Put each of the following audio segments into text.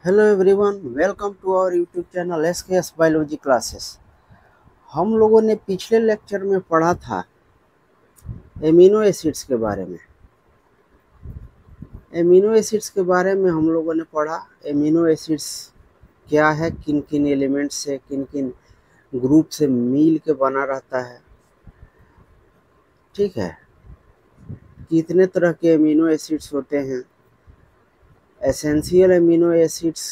Hello everyone, welcome to our YouTube channel SKS biology classes. हम लोगों ने पिछले लेक्चर में पढ़ा था एमिनो एसिड्स के बारे में। एमिनो एसिड्स के बारे में हम लोगों ने पढ़ा। एमिनो एसिड्स क्या है, किन किन एलिमेंट्स से, किन किन ग्रुप से मिल के बना रहता है, ठीक है। कितने तरह के एमिनो एसिड्स होते हैं, एसेंशियल एमिनो एसिड्स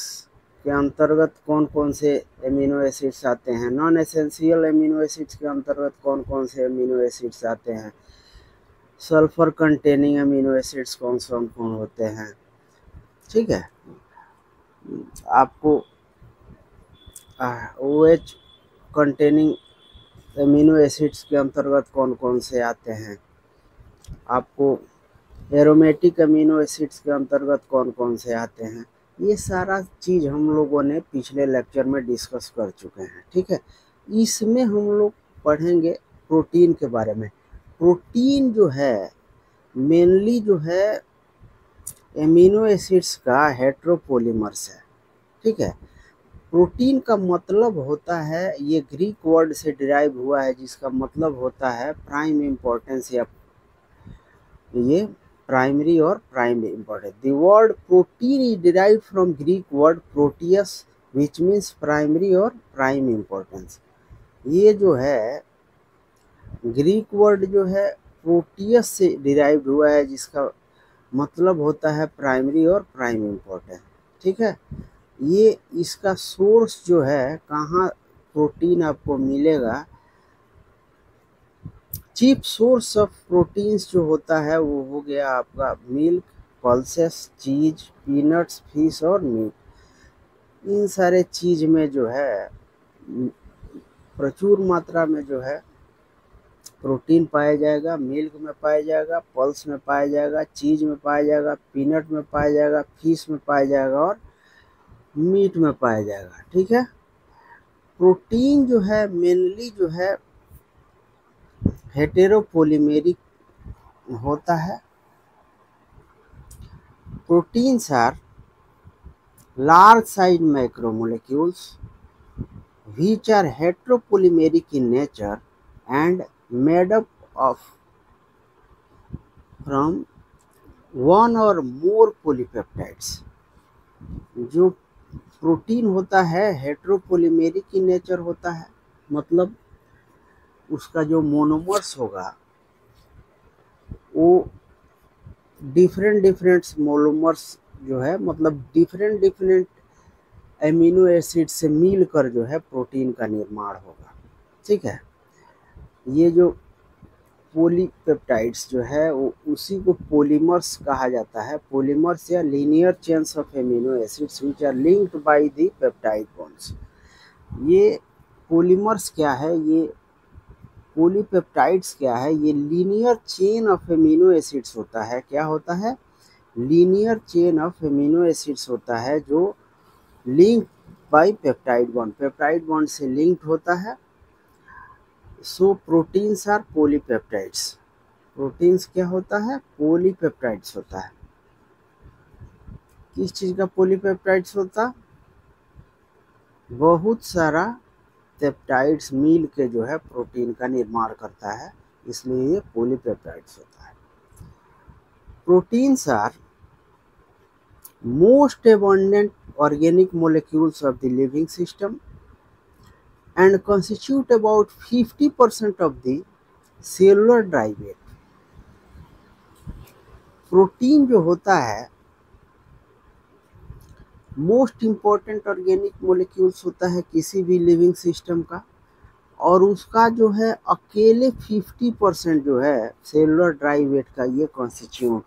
के अंतर्गत कौन कौन से एमिनो एसिड्स आते हैं, नॉन एसेंशियल एमिनो एसिड्स के अंतर्गत कौन कौन से एमिनो एसिड्स आते हैं, सल्फर कंटेनिंग एमिनो एसिड्स कौन कौन होते हैं, ठीक है। आपको OH कंटेनिंग एमिनो एसिड्स के अंतर्गत कौन कौन से आते हैं, आपको एरोमेटिक अमीनो एसिड्स के अंतर्गत कौन कौन से आते हैं, ये सारा चीज़ हम लोगों ने पिछले लेक्चर में डिस्कस कर चुके हैं, ठीक है। इसमें हम लोग पढ़ेंगे प्रोटीन के बारे में। प्रोटीन जो है मेनली जो है एमिनो एसिड्स का हेट्रोपोलिमर्स है, ठीक है। प्रोटीन का मतलब होता है, ये ग्रीक वर्ड से डिराइव हुआ है जिसका मतलब होता है प्राइम इम्पोर्टेंस, या ये प्राइमरी और prime importance. The word protein is derived from Greek word Proteus which means primary और प्राइम इम्पोर्टेंस। ये जो है ग्रीक वर्ड जो है प्रोटियस से डिराइव्ड हुआ है जिसका मतलब होता है प्राइमरी और प्राइम इम्पोर्टेंस, ठीक है। ये इसका सोर्स जो है, कहाँ प्रोटीन आपको मिलेगा, चीफ सोर्स ऑफ प्रोटीन्स जो होता है वो हो गया आपका मिल्क, पल्सेस, चीज, पीनट्स, फिश और मीट। इन सारे चीज में जो है प्रचुर मात्रा में जो है प्रोटीन पाया जाएगा। मिल्क में पाया जाएगा, पल्स में पाया जाएगा, चीज में पाया जाएगा, पीनट में पाया जाएगा, फिश में पाया जाएगा और मीट में पाया जाएगा, ठीक है। प्रोटीन जो है मेनली जो है हेटेरोपोलिमेरिक होता है। Proteins are large size macromolecules which are heteropolymeric in nature and made up of from one or more polypeptides। जो प्रोटीन होता है हेट्रोपोलिमेरिक इन नेचर होता है, मतलब उसका जो मोनोमर्स होगा वो डिफरेंट मोनोमर्स जो है, मतलब डिफरेंट एमिनो एसिड से मिलकर जो है प्रोटीन का निर्माण होगा, ठीक है। ये जो पॉलीपेप्टाइड्स जो है वो उसी को पॉलीमर्स कहा जाता है। पॉलीमर्स या linear chains of amino acids which are linked by the peptide bonds. ये पॉलीमर्स क्या है, ये पॉलीपेप्टाइड्स क्या है, ये linear chain of amino acids होता है। क्या होता है? Linear chain of amino acids होता है जो link by peptide bond, peptide bond से लिंक्ड होता है। So proteins are polypeptides. Proteins क्या होता है? पॉलीपेप्टाइड्स होता है। किस चीज़ का पॉलीपेप्टाइड्स होता? बहुत सारा पेप्टाइड्स मिल के जो है प्रोटीन का निर्माण करता है, इसलिए ये पॉलीपेप्टाइड्स होता है। Proteins are most abundant organic molecules of the living system and constitute about 50% of the cellular dry weight। Protein जो होता है मोस्ट इम्पॉर्टेंट ऑर्गेनिक मोलिक्यूल्स होता है किसी भी लिविंग सिस्टम का, और उसका जो है अकेले 50% जो है सेलुलर ड्राई वेट का ये कॉन्स्टिट्यूट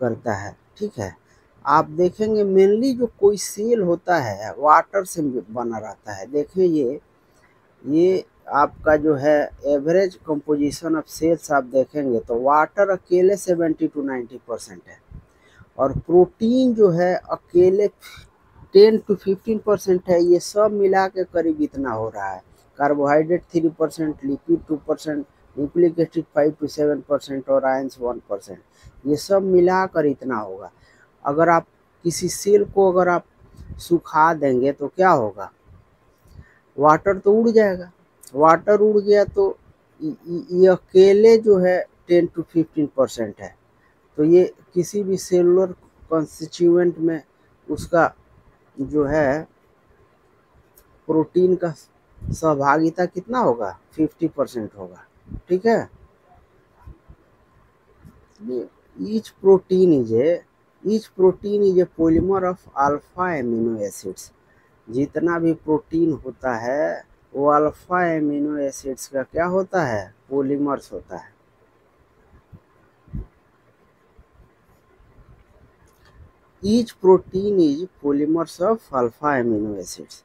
करता है, ठीक है। आप देखेंगे मेनली जो कोई सेल होता है वाटर से बना रहता है। देखें ये आपका जो है एवरेज कंपोजिशन ऑफ सेल्स आप देखेंगे तो वाटर अकेले 70 to 90% है, और प्रोटीन जो है अकेले 10 to 15% है। ये सब मिला के करीब इतना हो रहा है। Carbohydrate 3%, lipid 2%, nucleic acid 5 to 7% और आयंस 1%। ये सब मिलाकर इतना होगा। अगर आप किसी सेल को अगर आप सुखा देंगे तो क्या होगा, वाटर तो उड़ जाएगा। वाटर उड़ गया तो ये अकेले जो है 10 to 15% है, तो ये किसी भी सेलुलर कॉन्स्टिट्यूएंट में उसका जो है प्रोटीन का सहभागिता कितना होगा, 50% होगा। ठीक है, each protein is a polymer of alpha amino acids. जितना भी प्रोटीन होता है वो अल्फा एमिनो एसिड्स का क्या होता है, पॉलीमर्स होता है। Each protein is polymers of alpha amino acids.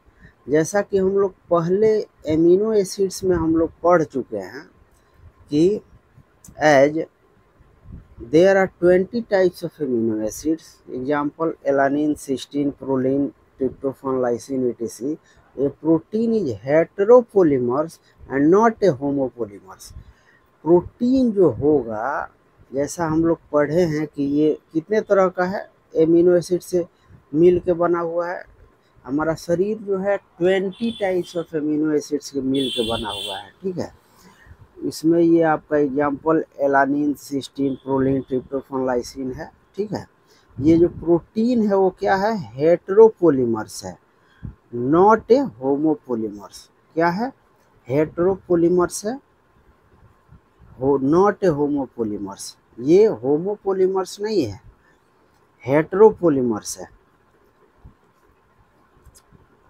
जैसा कि हम लोग पहले एमिनो एसिड्स में हम लोग पढ़ चुके हैं कि as there are 20 types of amino acids, example alanine, cysteine, proline, tryptophan, lysine etc. A protein is heteropolymers and not a homopolymers. Protein जो होगा, जैसा हम लोग पढ़े हैं कि ये कितने तरह का है, एमिनो एसिड से मिल के बना हुआ है। हमारा शरीर जो है 20 टाइप्स ऑफ एमिनो एसिड्स के मिल के बना हुआ है। ठीक है, इसमें ये आपका example alanine, cysteine, proline, tryptophan, lysine है। ठीक है, ये जो प्रोटीन है वो क्या है, हेटेरोपॉलीमर्स है, नॉट ए होमोपॉलीमर्स। क्या है, हेटेरोपॉलीमर्स है, नॉट ए होमोपॉलीमर्स। ये होमोपॉलीमर्स नहीं है, हेटेरोपॉलीमर्स है।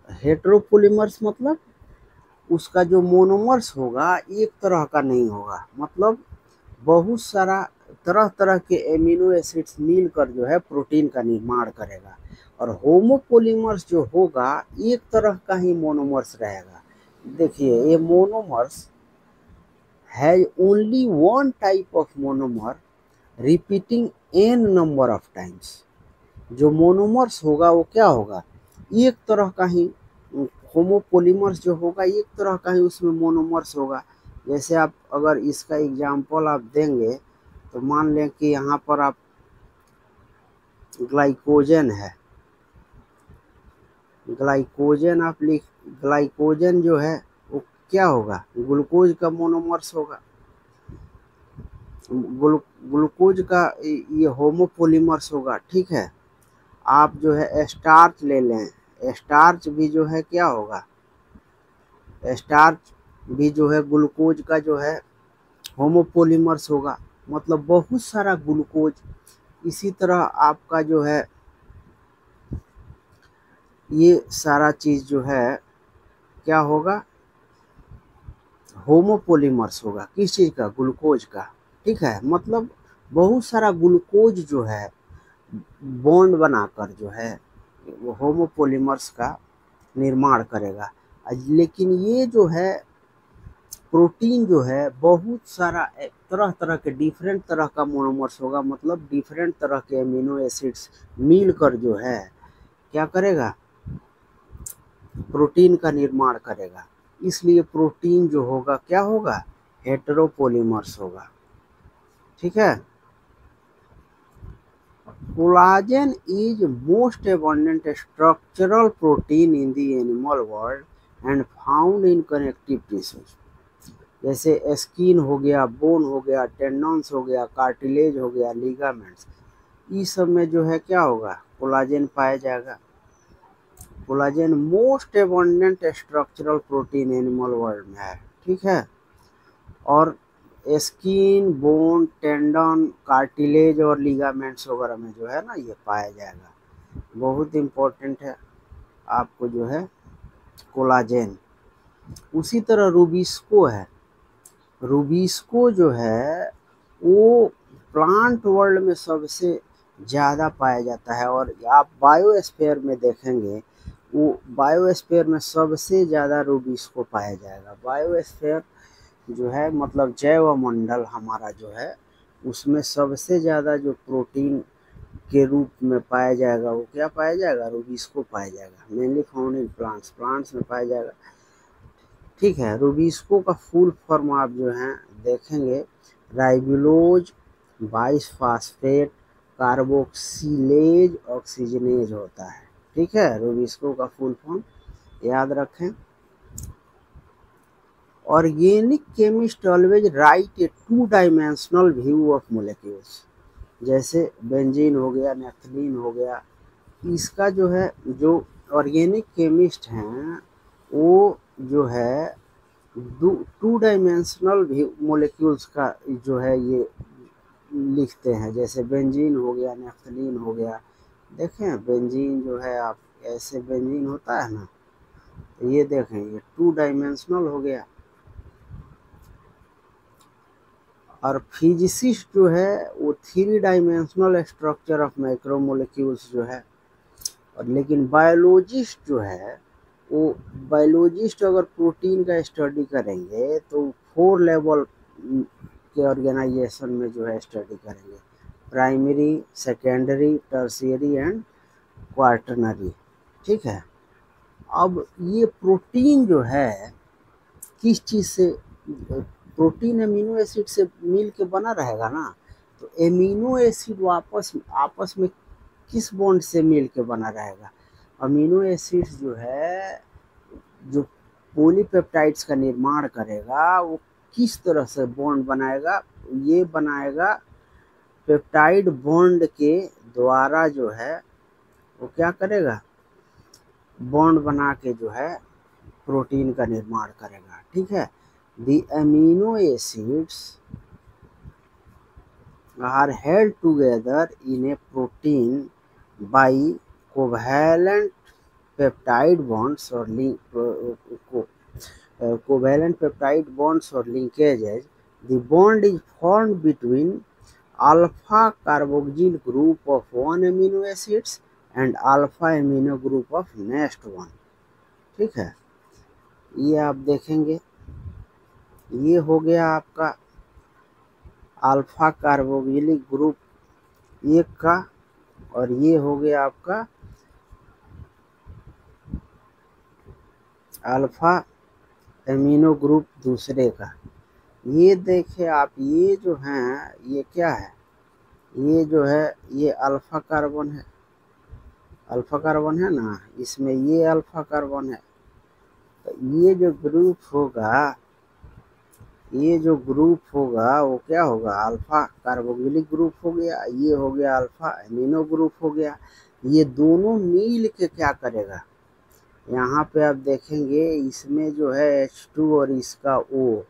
हेटेरोपॉलीमर्स मतलब उसका जो मोनोमर्स होगा एक तरह का नहीं होगा, मतलब बहुत सारा तरह तरह के एमिनो एसिड्स मिलकर जो है प्रोटीन का निर्माण करेगा। और होमोपॉलीमर्स जो होगा एक तरह का ही मोनोमर्स रहेगा। देखिए, ये monomers has only one type of monomer repeating n number of times. जो मोनोमर्स होगा वो क्या होगा, एक तरह का ही। होमोपॉलीमर्स जो होगा एक तरह का ही उसमें मोनोमर्स होगा। जैसे आप अगर इसका एग्जांपल आप देंगे तो मान लें कि यहाँ पर आप ग्लाइकोजन है, ग्लाइकोजन आप लिख, ग्लाइकोजन जो है वो क्या होगा, ग्लूकोज का मोनोमर्स होगा। ग्लूकोज का ये होमोपॉलीमर्स होगा। ठीक है, आप जो है स्टार्च ले लें, स्टार्च भी जो है क्या होगा, स्टार्च भी जो है ग्लूकोज का जो है होमोपॉलीमर्स होगा, मतलब बहुत सारा ग्लूकोज। इसी तरह आपका जो है ये सारा चीज़ जो है क्या होगा, होमोपॉलीमर्स होगा। किस चीज़ का, ग्लूकोज का। ठीक है, मतलब बहुत सारा ग्लूकोज जो है बॉन्ड बनाकर जो है वो होमोपॉलीमर्स का निर्माण करेगा। लेकिन ये जो है प्रोटीन जो है बहुत सारा तरह तरह के डिफरेंट तरह का मोनोमर्स होगा, मतलब डिफरेंट तरह के एमिनो एसिड्स मिलकर जो है क्या करेगा, प्रोटीन का निर्माण करेगा। इसलिए प्रोटीन जो होगा क्या होगा, हेटेरोपॉलीमर्स होगा। ठीक है, collagen is most abundant structural protein in the animal world and found in connective tissues। जैसे स्किन हो गया, बोन हो गया, टेंडन्स हो गया, कार्टिलेज हो गया, लिगामेंट्स, इस सब में जो है क्या होगा, कोलाजन पाया जाएगा। Collagen most abundant structural protein animal world में है। ठीक है, और स्किन, बोन, टेंडन, कार्टिलेज और लिगामेंट्स वगैरह में जो है ना ये पाया जाएगा। बहुत इम्पोर्टेंट है आपको जो है कोलाजन। उसी तरह रूबिस्को है, रूबिस्को जो है वो प्लांट वर्ल्ड में सबसे ज़्यादा पाया जाता है। और आप बायोस्फीयर में देखेंगे वो बायोस्फीयर में सबसे ज़्यादा रूबिस्को पाया जाएगा। बायोस्फीयर जो है मतलब जैव मंडल हमारा जो है उसमें सबसे ज़्यादा जो प्रोटीन के रूप में पाया जाएगा वो क्या पाया जाएगा, रूबिस्को पाया जाएगा। Mainly found in plants, plants में पाया जाएगा। ठीक है, रूबिस्को का फुल फॉर्म आप जो हैं देखेंगे, राइबुलोज बाइसफॉस्फेट कार्बोक्सिलेज ऑक्सीजनेज होता है। ठीक है, रुबिस्को का फुल फॉर्म याद रखें। Organic chemist always right A 2 dimensional view of molecules. जैसे बेंजीन हो गया, नेफ्थलीन हो गया, इसका जो है, जो ऑर्गेनिक केमिस्ट हैं वो जो है 2 डायमेंशनल मोलिक्यूल्स का जो है ये लिखते हैं। जैसे बेंजीन हो गया, नेफ्थलीन हो गया, देखें बेंजीन जो है, आप ऐसे बेंजीन होता है ना, तो ये देखें ये 2 डायमेंशनल हो गया। और फिजिसिस्ट जो है वो 3 डायमेंशनल स्ट्रक्चर ऑफ मैक्रोमोलिक्यूल्स जो है। और लेकिन बायोलॉजिस्ट जो है वो, बायोलॉजिस्ट अगर प्रोटीन का स्टडी करेंगे तो 4 लेवल के ऑर्गेनाइजेशन में जो है स्टडी करेंगे, primary, secondary, tertiary and quaternary. ठीक है। अब ये प्रोटीन जो है किस चीज़ से, प्रोटीन अमीनो एसिड से मिल के बना रहेगा ना, तो एमिनो एसिड वापस आपस में किस बॉन्ड से मिल के बना रहेगा। अमीनो एसिड्स जो है, जो पॉलीपेप्टाइड्स का निर्माण करेगा, वो किस तरह से बॉन्ड बनाएगा, ये बनाएगा पेप्टाइड बॉन्ड के द्वारा जो है वो क्या करेगा, बॉन्ड बना के जो है प्रोटीन का निर्माण करेगा। ठीक है। The amino acids are held together in a protein by covalent peptide bonds और covalent peptide bonds or linkages. The bond is formed between alpha carboxyl group of one amino acids and alpha amino group of next one। ठीक है, ये आप देखेंगे, ये हो गया आपका अल्फा कार्बोक्सिलिक ग्रुप एक का, और ये हो गया आपका अल्फा एमिनो ग्रुप दूसरे का। ये देखिए आप, ये जो हैं ये क्या है, ये जो है ये अल्फा कार्बन है, अल्फा कार्बन है ना, इसमें ये अल्फा कार्बन है। तो ये जो ग्रुप होगा, ये जो ग्रुप होगा वो क्या होगा, अल्फा कार्बोक्सिलिक ग्रुप हो गया, ये हो गया अल्फा एमिनो ग्रुप हो गया। ये दोनों मिल के क्या करेगा, यहाँ पे आप देखेंगे इसमें जो है H2 और इसका O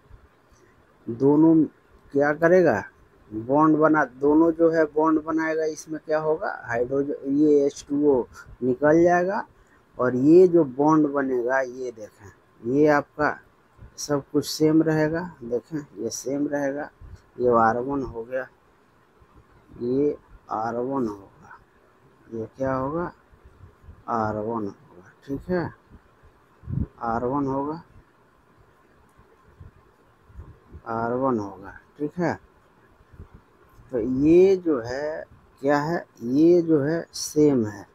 दोनों क्या करेगा, बॉन्ड बना, दोनों जो है बॉन्ड बनाएगा। इसमें क्या होगा, हाइड्रोजन, ये H2O निकल जाएगा, और ये जो बॉन्ड बनेगा, ये देखें ये आपका सब कुछ सेम रहेगा। देखें ये सेम रहेगा, ये R1 हो गया, ये R1 होगा, ये क्या होगा, R1 होगा। ठीक है, R1 होगा, R1 होगा। ठीक है। तो ये जो है क्या है, ये जो है सेम है,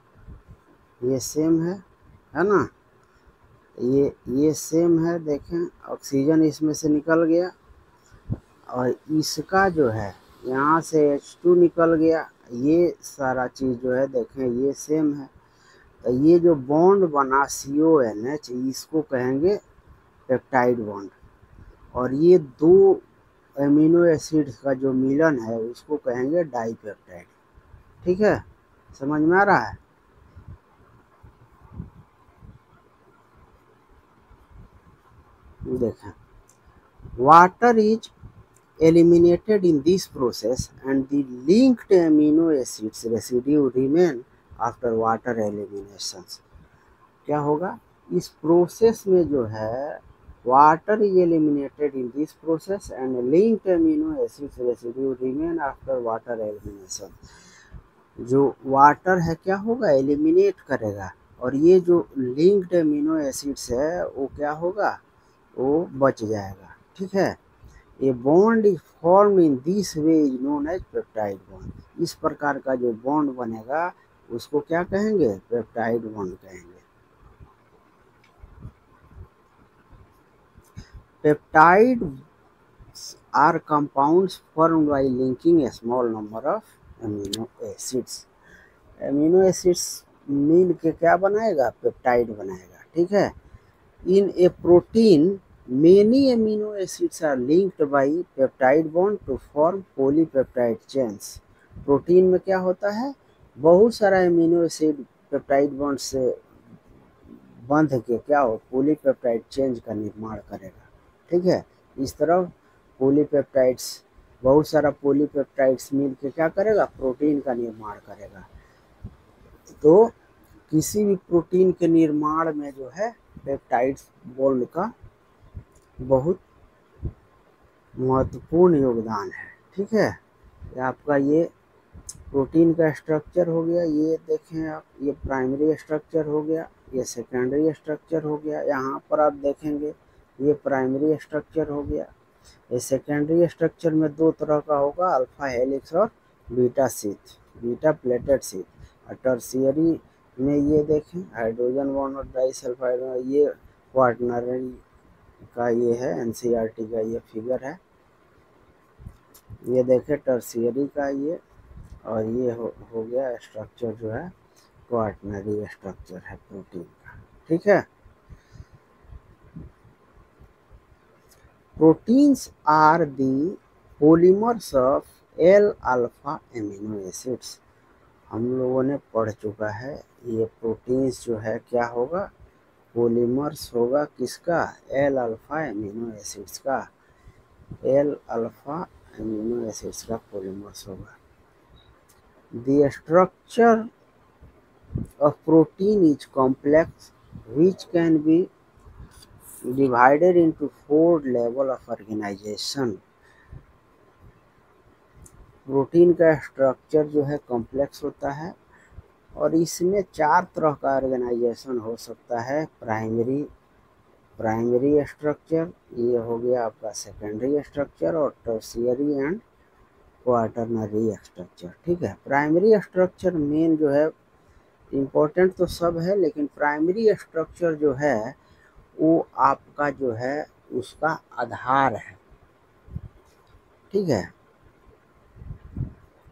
ये सेम है ना, ये सेम है। देखें ऑक्सीजन इसमें से निकल गया, और इसका जो है यहाँ से H2 निकल गया, ये सारा चीज़ जो है देखें ये सेम है। तो ये जो बॉन्ड बना CONH, इसको कहेंगे पेप्टाइड बॉन्ड, और ये 2 एमिनो एसिड्स का जो मिलन है उसको कहेंगे डाइपेप्टाइड। ठीक है, समझ में आ रहा है। देखें, water is eliminated in this process and the linked amino acids residue remain after water eliminations। क्या होगा, इस प्रोसेस में जो है water is eliminated in this process and linked amino acids residue remain after water elimination. जो water है क्या होगा, एलिमिनेट करेगा, और ये जो लिंक्ड अमीनो एसिड्स है वो क्या होगा, वो बच जाएगा। ठीक है। A bond is form in this way is known as peptide bond. इस प्रकार का जो बॉन्ड बनेगा उसको क्या कहेंगे, पेप्टाइड बॉन्ड कहेंगे। Peptides are compounds formed by linking a small number of amino acids. Amino acids मिल के क्या बनाएगा, पेप्टाइड बनाएगा। ठीक है। In a protein many amino acids are linked by peptide bond to form polypeptide chains. Protein में क्या होता है, बहुत सारा एमिनो एसिड पेप्टाइड बॉन्ड से बंध के क्या हो, पॉलीपेप्टाइड चेन का निर्माण करेगा। ठीक है। इस तरह पॉलीपेप्टाइड्स, बहुत सारा पॉलीपेप्टाइड्स मिल के क्या करेगा, प्रोटीन का निर्माण करेगा। तो किसी भी प्रोटीन के निर्माण में जो है पेप्टाइड्स बॉन्ड का बहुत महत्वपूर्ण योगदान है। ठीक है। आपका ये प्रोटीन का स्ट्रक्चर हो गया, ये देखें आप, ये प्राइमरी स्ट्रक्चर हो गया, ये सेकेंडरी स्ट्रक्चर हो गया। यहाँ पर आप देखेंगे ये प्राइमरी स्ट्रक्चर हो गया। ये सेकेंडरी स्ट्रक्चर में दो तरह का होगा, अल्फा हेलिक्स और beta sheath, beta pleated sheath. और टर्शियरी में ये देखें हाइड्रोजन बॉन्ड और डाइसल्फाइड में ये क्वाaternary का ये है, एनसीईआरटी का ये फिगर है। ये देखें टर्शियरी का ये, और ये हो गया स्ट्रक्चर जो है क्वाaternary स्ट्रक्चर है प्रोटीन का। ठीक है। Proteins are the polymers of L alpha amino acids. हम लोगों ने पढ़ चुका है, ये प्रोटीन्स जो है क्या होगा, पॉलीमर्स होगा किसका, एल अल्फा एमिनो एसिड्स का। एल अल्फा एमिनो एसिड्स का पॉलीमर्स होगा। The structure of protein is complex which can be divided into 4 level of organization। Protein का स्ट्रक्चर जो है कॉम्प्लेक्स होता है और इसमें 4 तरह का ऑर्गेनाइजेशन हो सकता है। प्राइमरी स्ट्रक्चर, ये हो गया आपका सेकेंडरी स्ट्रक्चर, और टर्शियरी एंड क्वाटरनरी स्ट्रक्चर। ठीक है। प्राइमरी स्ट्रक्चर मेन जो है, इम्पोर्टेंट तो सब है, लेकिन प्राइमरी स्ट्रक्चर जो है वो आपका जो है उसका आधार है। ठीक है।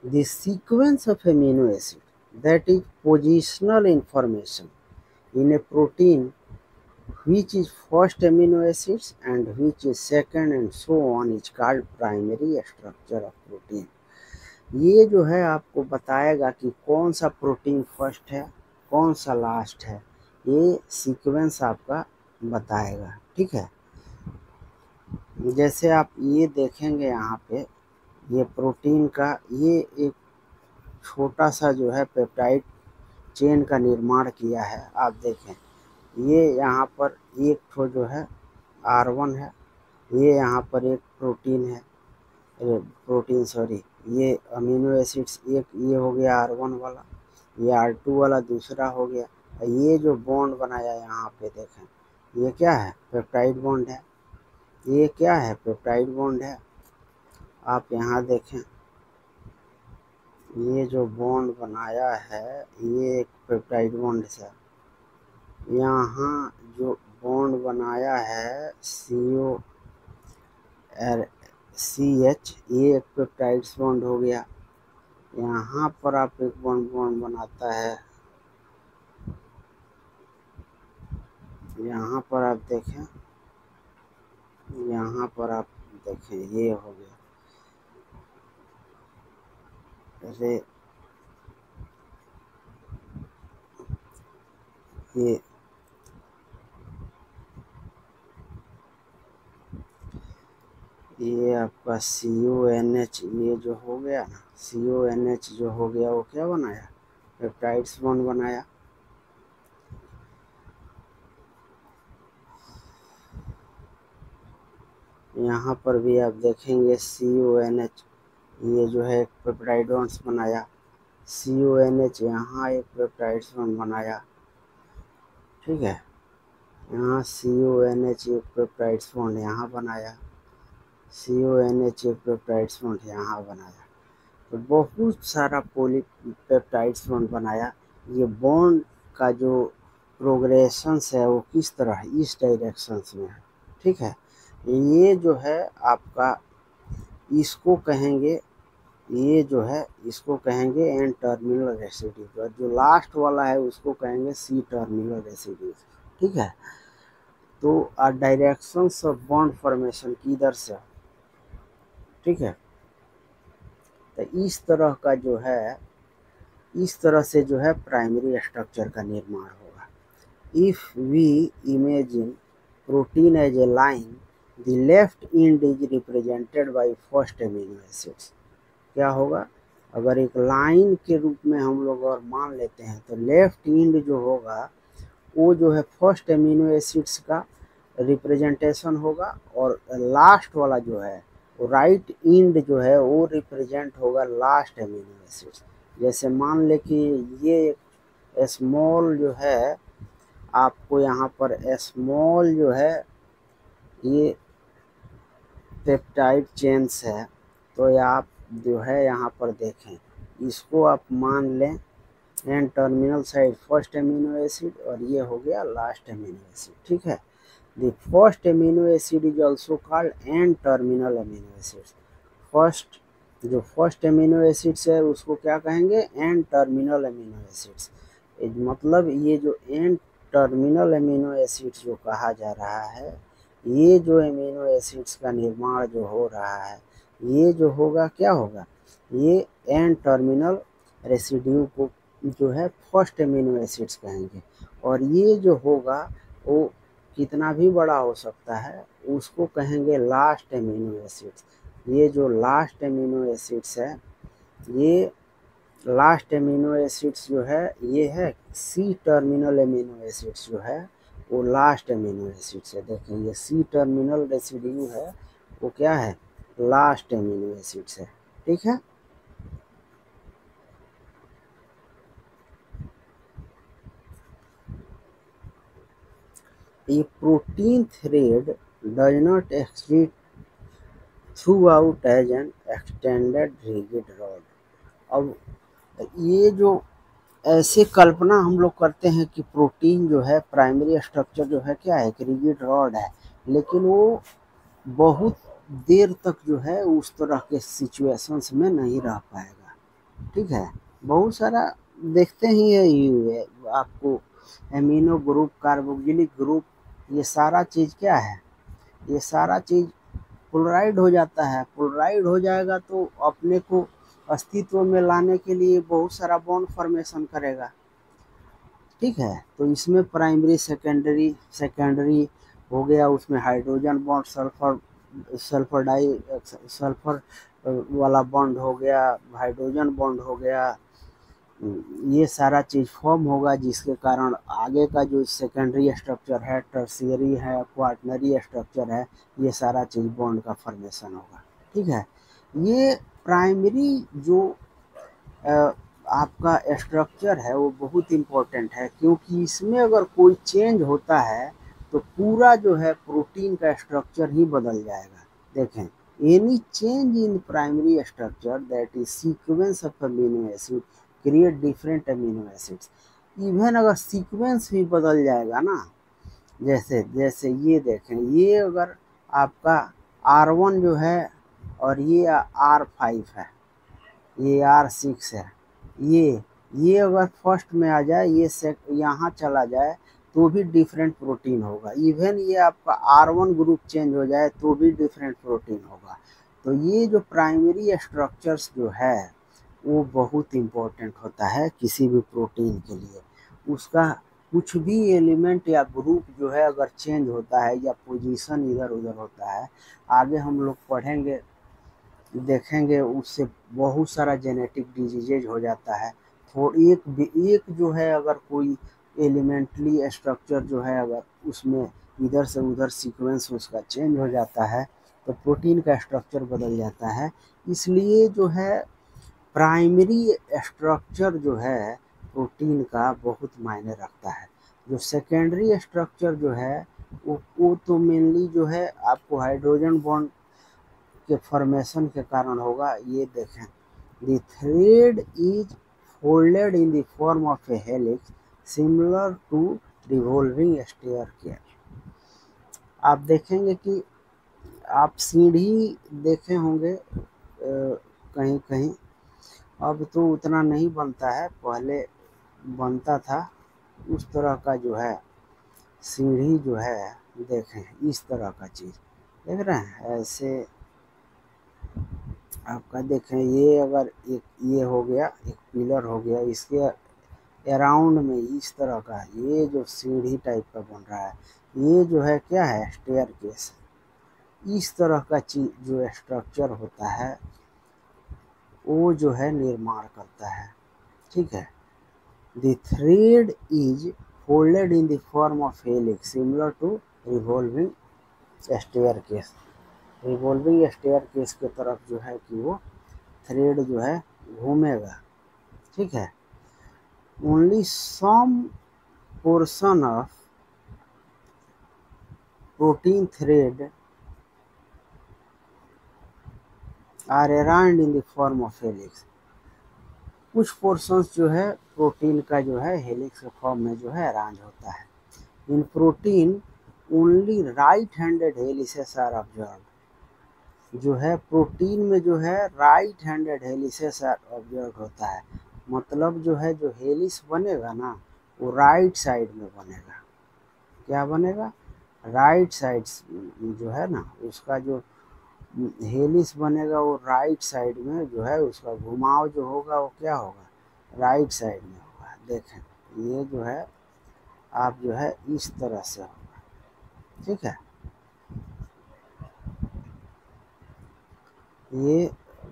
The sequence of amino acid that is positional information in a protein which is first amino acids and which is second and so on is called primary structure of protein। ये जो है आपको बताएगा कि कौन सा प्रोटीन फर्स्ट है, कौन सा लास्ट है, ये सीक्वेंस आपका बताएगा। ठीक है। जैसे आप ये देखेंगे यहाँ पे, ये प्रोटीन का ये एक छोटा सा जो है पेप्टाइड चेन का निर्माण किया है। आप देखें ये यहाँ पर एक ठो जो है R1 है, ये यहाँ पर एक प्रोटीन है, ये अमीनो एसिड्स एक, ये हो गया R1 वाला, ये R2 वाला दूसरा हो गया। ये जो बॉन्ड बनाया यहाँ पे देखें, ये क्या है, पेप्टाइड बॉन्ड है। ये क्या है, पेप्टाइड बॉन्ड है। आप यहाँ देखें ये जो बॉन्ड बनाया है ये एक पेप्टाइड बॉन्ड से। यहाँ जो बॉन्ड बनाया है CH, ये एक पेप्टाइड बॉन्ड हो गया। यहाँ पर आप एक बॉन्ड बनाता है, यहाँ पर आप देखें, यहाँ पर आप देखें ये हो गया। अरे ये आपका CONH, ये जो हो गया ना, CONH जो हो गया वो क्या बनाया, पेप्टाइड्स बॉन्ड बनाया। यहाँ पर भी आप देखेंगे CONH, ये जो है एक पेप्टाइड बॉन्ड्स बनाया। CONH यहाँ एक पेप्टाइड बॉन्ड बनाया। ठीक है। यहाँ CONH एक पेप्टाइड बॉन्ड यहाँ बनाया, CONH एक पेप्टाइड बॉन्ड यहाँ बनाया। तो बहुत सारा पॉलीपेप्टाइड्स बॉन्ड बनाया। ये बॉन्ड का जो प्रोग्रेशंस है वो किस तरह है, इस डायरेक्शंस में है। ठीक है। ये जो है आपका, इसको कहेंगे ये जो है इसको कहेंगे एन टर्मिनल रेसिड्यू, और जो लास्ट वाला है उसको कहेंगे सी टर्मिनल रेसिड्यू। ठीक है, तो डायरेक्शंस ऑफ बॉन्ड फॉर्मेशन किधर से, ठीक है, तो इस तरह का जो है, इस तरह से जो है प्राइमरी स्ट्रक्चर का निर्माण होगा। If we imagine protein as a line, the left end is represented by first amino acids. क्या होगा, अगर एक लाइन के रूप में हम लोग और मान लेते हैं तो लेफ्ट एंड जो होगा वो जो है फर्स्ट एमिनो एसिड्स का रिप्रेजेंटेशन होगा, और लास्ट वाला जो है वो राइट एंड जो है वो रिप्रेजेंट होगा लास्ट एमिनो एसिड्स। जैसे मान ले कि ये एक स्मॉल जो है, आपको यहाँ पर स्मॉल जो है ये पेप्टाइड चेन्स है, तो आप जो है यहाँ पर देखें, इसको आप मान लें N terminal side first amino acid, और ये हो गया लास्ट एमिनो एसिड। ठीक है, the first amino acid is also called N terminal amino acids. First जो फर्स्ट एमिनो एसिड्स है उसको क्या कहेंगे, एन टर्मिनल एमिनो एसिड्स। मतलब ये जो एन टर्मिनल एमिनो एसिड्स जो कहा जा रहा है, ये जो एमिनो एसिड्स का निर्माण जो हो रहा है, ये जो होगा क्या होगा, ये एन टर्मिनल रेसिड्यू को जो है फर्स्ट एमिनो एसिड्स कहेंगे, और ये जो होगा वो कितना भी बड़ा हो सकता है, उसको कहेंगे लास्ट एमिनो एसिड्स। ये जो लास्ट एमिनो एसिड्स है, ये लास्ट एमिनो एसिड्स जो है ये है सी टर्मिनल एमिनो एसिड्स जो है वो लास्ट एमिनो एसिड्स है। देखें ये सी टर्मिनल रेसिड्यू है वो क्या है, लास्ट एमिनो एसिड्स है। ठीक है, ये protein thread does not exit throughout as an extended rigid rod. अब ये जो ऐसे कल्पना हम लोग करते हैं कि प्रोटीन जो है प्राइमरी स्ट्रक्चर जो है क्या है, एक रिजिड रॉड है, लेकिन वो बहुत देर तक जो है उस तरह के सिचुएशंस में नहीं रह पाएगा। ठीक है, बहुत सारा देखते ही है ये आपको एमिनो ग्रुप, कार्बोक्सिलिक ग्रुप, ये सारा चीज़ क्या है, ये सारा चीज़ पोलराइड हो जाता है। पोलराइड हो जाएगा तो अपने को अस्तित्व में लाने के लिए बहुत सारा बॉन्ड फॉर्मेशन करेगा। ठीक है, तो इसमें प्राइमरी सेकेंडरी, सेकेंडरी हो गया, उसमें हाइड्रोजन बॉन्ड, सल्फर वाला बॉन्ड हो गया, हाइड्रोजन बॉन्ड हो गया, ये सारा चीज़ फॉर्म होगा, जिसके कारण आगे का जो सेकेंडरी स्ट्रक्चर है, टर्शियरी है, क्वार्टनरी स्ट्रक्चर है, ये सारा चीज़ बॉन्ड का फॉर्मेशन होगा। ठीक है, ये प्राइमरी जो आपका स्ट्रक्चर है वो बहुत इम्पोर्टेंट है, क्योंकि इसमें अगर कोई चेंज होता है तो पूरा जो है प्रोटीन का स्ट्रक्चर ही बदल जाएगा। देखें, any change in primary structure that is sequence of amino acid create different amino acids. Even अगर सीक्वेंस भी बदल जाएगा ना, जैसे जैसे ये देखें, ये अगर आपका R1 जो है और ये R5 है, ये R6 है, ये अगर फर्स्ट में आ जाए, ये यहाँ चला जाए तो भी डिफरेंट प्रोटीन होगा। इवन ये आपका R1 ग्रुप चेंज हो जाए तो भी डिफरेंट प्रोटीन होगा। तो ये जो प्राइमरी स्ट्रक्चर्स जो है वो बहुत इम्पोर्टेंट होता है किसी भी प्रोटीन के लिए। उसका कुछ भी एलिमेंट या ग्रुप जो है अगर चेंज होता है या पोजीशन इधर उधर होता है, आगे हम लोग पढ़ेंगे, देखेंगे, उससे बहुत सारा जेनेटिक डिजीजेज हो जाता है। तो एक जो है अगर कोई एलिमेंटली स्ट्रक्चर जो है अगर उसमें इधर से उधर सीक्वेंस उसका चेंज हो जाता है तो प्रोटीन का स्ट्रक्चर बदल जाता है। इसलिए जो है प्राइमरी स्ट्रक्चर जो है प्रोटीन का बहुत मायने रखता है। जो सेकेंडरी स्ट्रक्चर जो है वो तो मेनली जो है आपको हाइड्रोजन बॉन्ड के फॉर्मेशन के कारण होगा। ये देखें, the thread is folded in the form of a helix similar to revolving staircase. आप देखेंगे कि आप सीढ़ी देखे होंगे, कहीं कहीं। अब तो उतना नहीं बनता है, पहले बनता था उस तरह का जो है सीढ़ी जो है। देखें इस तरह का चीज़ देख रहे हैं, ऐसे आपका देखें, ये अगर एक ये हो गया, एक पिलर हो गया, इसके अराउंड में इस तरह का ये जो सीढ़ी टाइप का बन रहा है, ये जो है क्या है, स्टेयरकेस। इस तरह का चीज जो स्ट्रक्चर होता है वो जो है निर्माण करता है। ठीक है। The thread is folded in the form of helix similar to revolving staircase. Revolving staircase के तरफ जो है कि वो थ्रेड जो है घूमेगा। ठीक है। Only some portion of protein thread are around in the form of helix. कुछ पोर्शंस जो है प्रोटीन का जो है हेलिक्स के फॉर्म में जो है अरेंज होता है। In protein only right handed helices are observed. जो है प्रोटीन में जो है right handed helices are observe होता है। मतलब जो है जो हेलिस बनेगा ना वो राइट साइड में बनेगा। क्या बनेगा, राइट साइड जो है ना उसका जो हेलिस बनेगा वो राइट साइड में जो है उसका घुमाव जो होगा वो क्या होगा, राइट साइड में होगा। देखें ये जो है आप जो है इस तरह से होगा। ठीक है। ये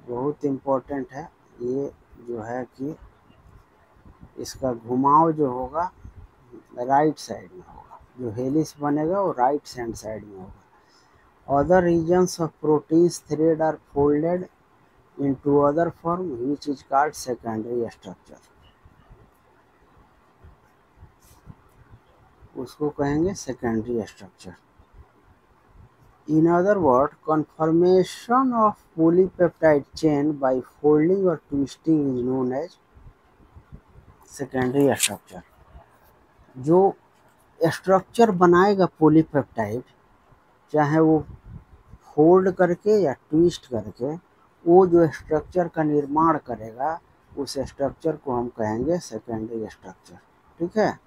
बहुत इम्पोर्टेंट है। ये जो है कि इसका घुमाव जो होगा राइट साइड में होगा। जो हेलिस बनेगा वो राइट हैंड साइड में होगा। Other regions of proteins thread are folded into other form which is called secondary structure। उसको कहेंगे secondary structure. In other word conformation of polypeptide chain by folding or twisting is known as secondary structure। जो structure बनाएगा polypeptide, चाहे वो fold करके या twist करके, वो जो स्ट्रक्चर का निर्माण करेगा उस स्ट्रक्चर को हम कहेंगे सेकेंडरी स्ट्रक्चर। ठीक है।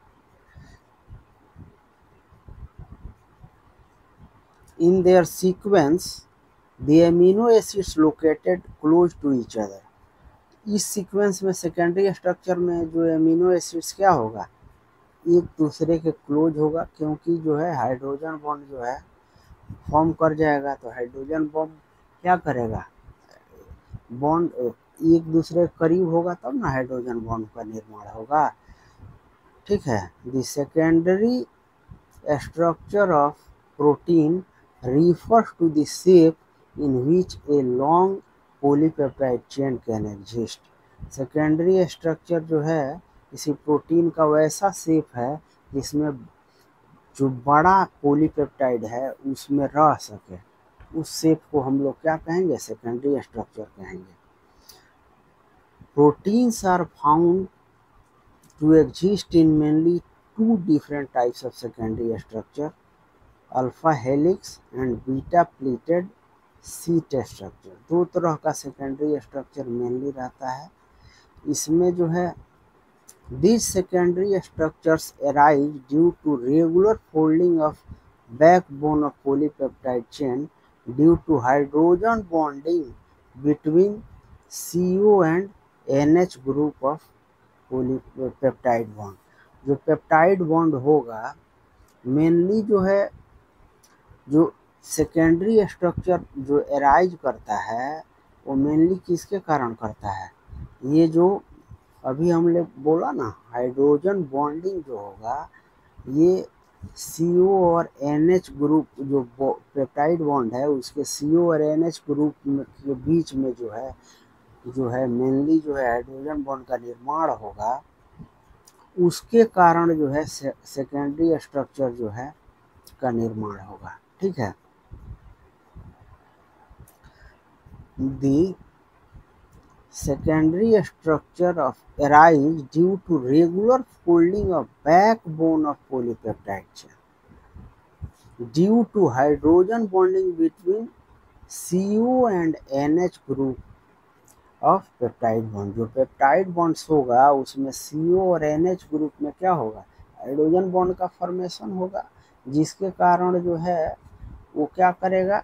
In their sequence, the amino acids located close to each other। इस सीक्वेंस में सेकेंडरी स्ट्रक्चर में जो एमिनो एसिड्स क्या होगा, एक दूसरे के क्लोज होगा, क्योंकि जो है हाइड्रोजन बॉन्ड जो है फॉर्म कर जाएगा। तो हाइड्रोजन बॉन्ड क्या करेगा, बॉन्ड एक दूसरे के करीब होगा तब ना हाइड्रोजन बॉन्ड का निर्माण होगा। ठीक है। The secondary structure of protein refers to the shape in which a long polypeptide chain can exist। Secondary structure जो है किसी प्रोटीन का वैसा शेप है जिसमें जो बड़ा पॉलीपेप्टाइड है उसमें रह सके। उस शेप को हम लोग क्या कहेंगे, सेकेंडरी स्ट्रक्चर कहेंगे। Proteins are found to exist in mainly two different types of secondary structure, alpha helix and beta pleated sheet structure. दो तरह का सेकेंडरी स्ट्रक्चर मेनली रहता है। इसमें जो है this secondary structures arise due to regular folding of backbone of polypeptide chain due to hydrogen bonding between CO and NH group of polypeptide bond. जो peptide bond होगा मेनली जो है जो सेकेंडरी स्ट्रक्चर जो अराइज करता है वो mainly किसके कारण करता है, ये जो अभी हमने बोला ना हाइड्रोजन बॉन्डिंग जो होगा, ये CO और NH ग्रुप जो पेप्टाइड बॉन्ड है उसके CO और NH ग्रुप के बीच में जो है मेनली जो है हाइड्रोजन बॉन्ड का निर्माण होगा। उसके कारण जो है सेकेंडरी स्ट्रक्चर जो है का निर्माण होगा। ठीक है। The secondary structure of arise due to regular folding of backbone of polypeptide chain due to hydrogen bonding between CO and NH group of peptide bond. जो पेप्टाइड बॉन्ड्स होगा उसमें CO और NH ग्रुप में क्या होगा, hydrogen bond का formation होगा, जिसके कारण जो है वो क्या करेगा,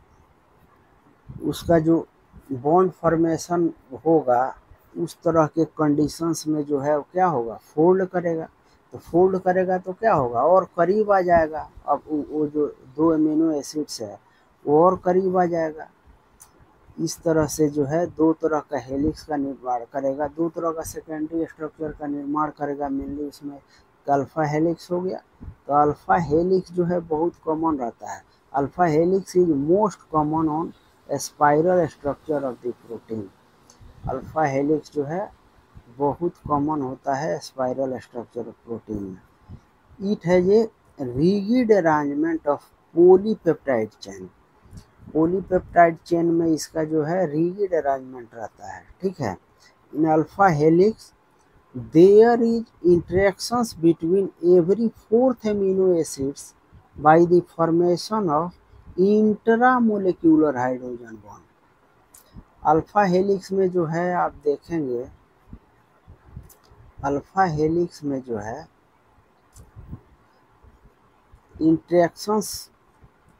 उसका जो बॉन्ड फॉर्मेशन होगा उस तरह के कंडीशंस में जो है वो क्या होगा, फोल्ड करेगा। तो फोल्ड करेगा तो क्या होगा, और करीब आ जाएगा। अब वो जो दो अमीनो एसिड्स है वो और करीब आ जाएगा। इस तरह से जो है दो तरह का हेलिक्स का निर्माण करेगा, दो तरह का सेकेंडरी स्ट्रक्चर का निर्माण करेगा। मेनली उसमें अल्फा हेलिक्स हो गया। तो अल्फा हेलिक्स जो है बहुत कॉमन रहता है। Alpha helix is most common on spiral structure of the protein. Alpha helix जो है बहुत कॉमन होता है स्पाइरल स्ट्रक्चर ऑफ प्रोटीन में। It has a rigid arrangement of polypeptide chain. Polypeptide chain में इसका जो है रिगिड अरेंजमेंट रहता है, ठीक है। In alpha helix there is interactions between every fourth amino acids by the formation of intramolecular hydrogen bond. Alpha helix में जो है आप देखेंगे, अल्फा हेलिक्स में जो है इंटरेक्शंस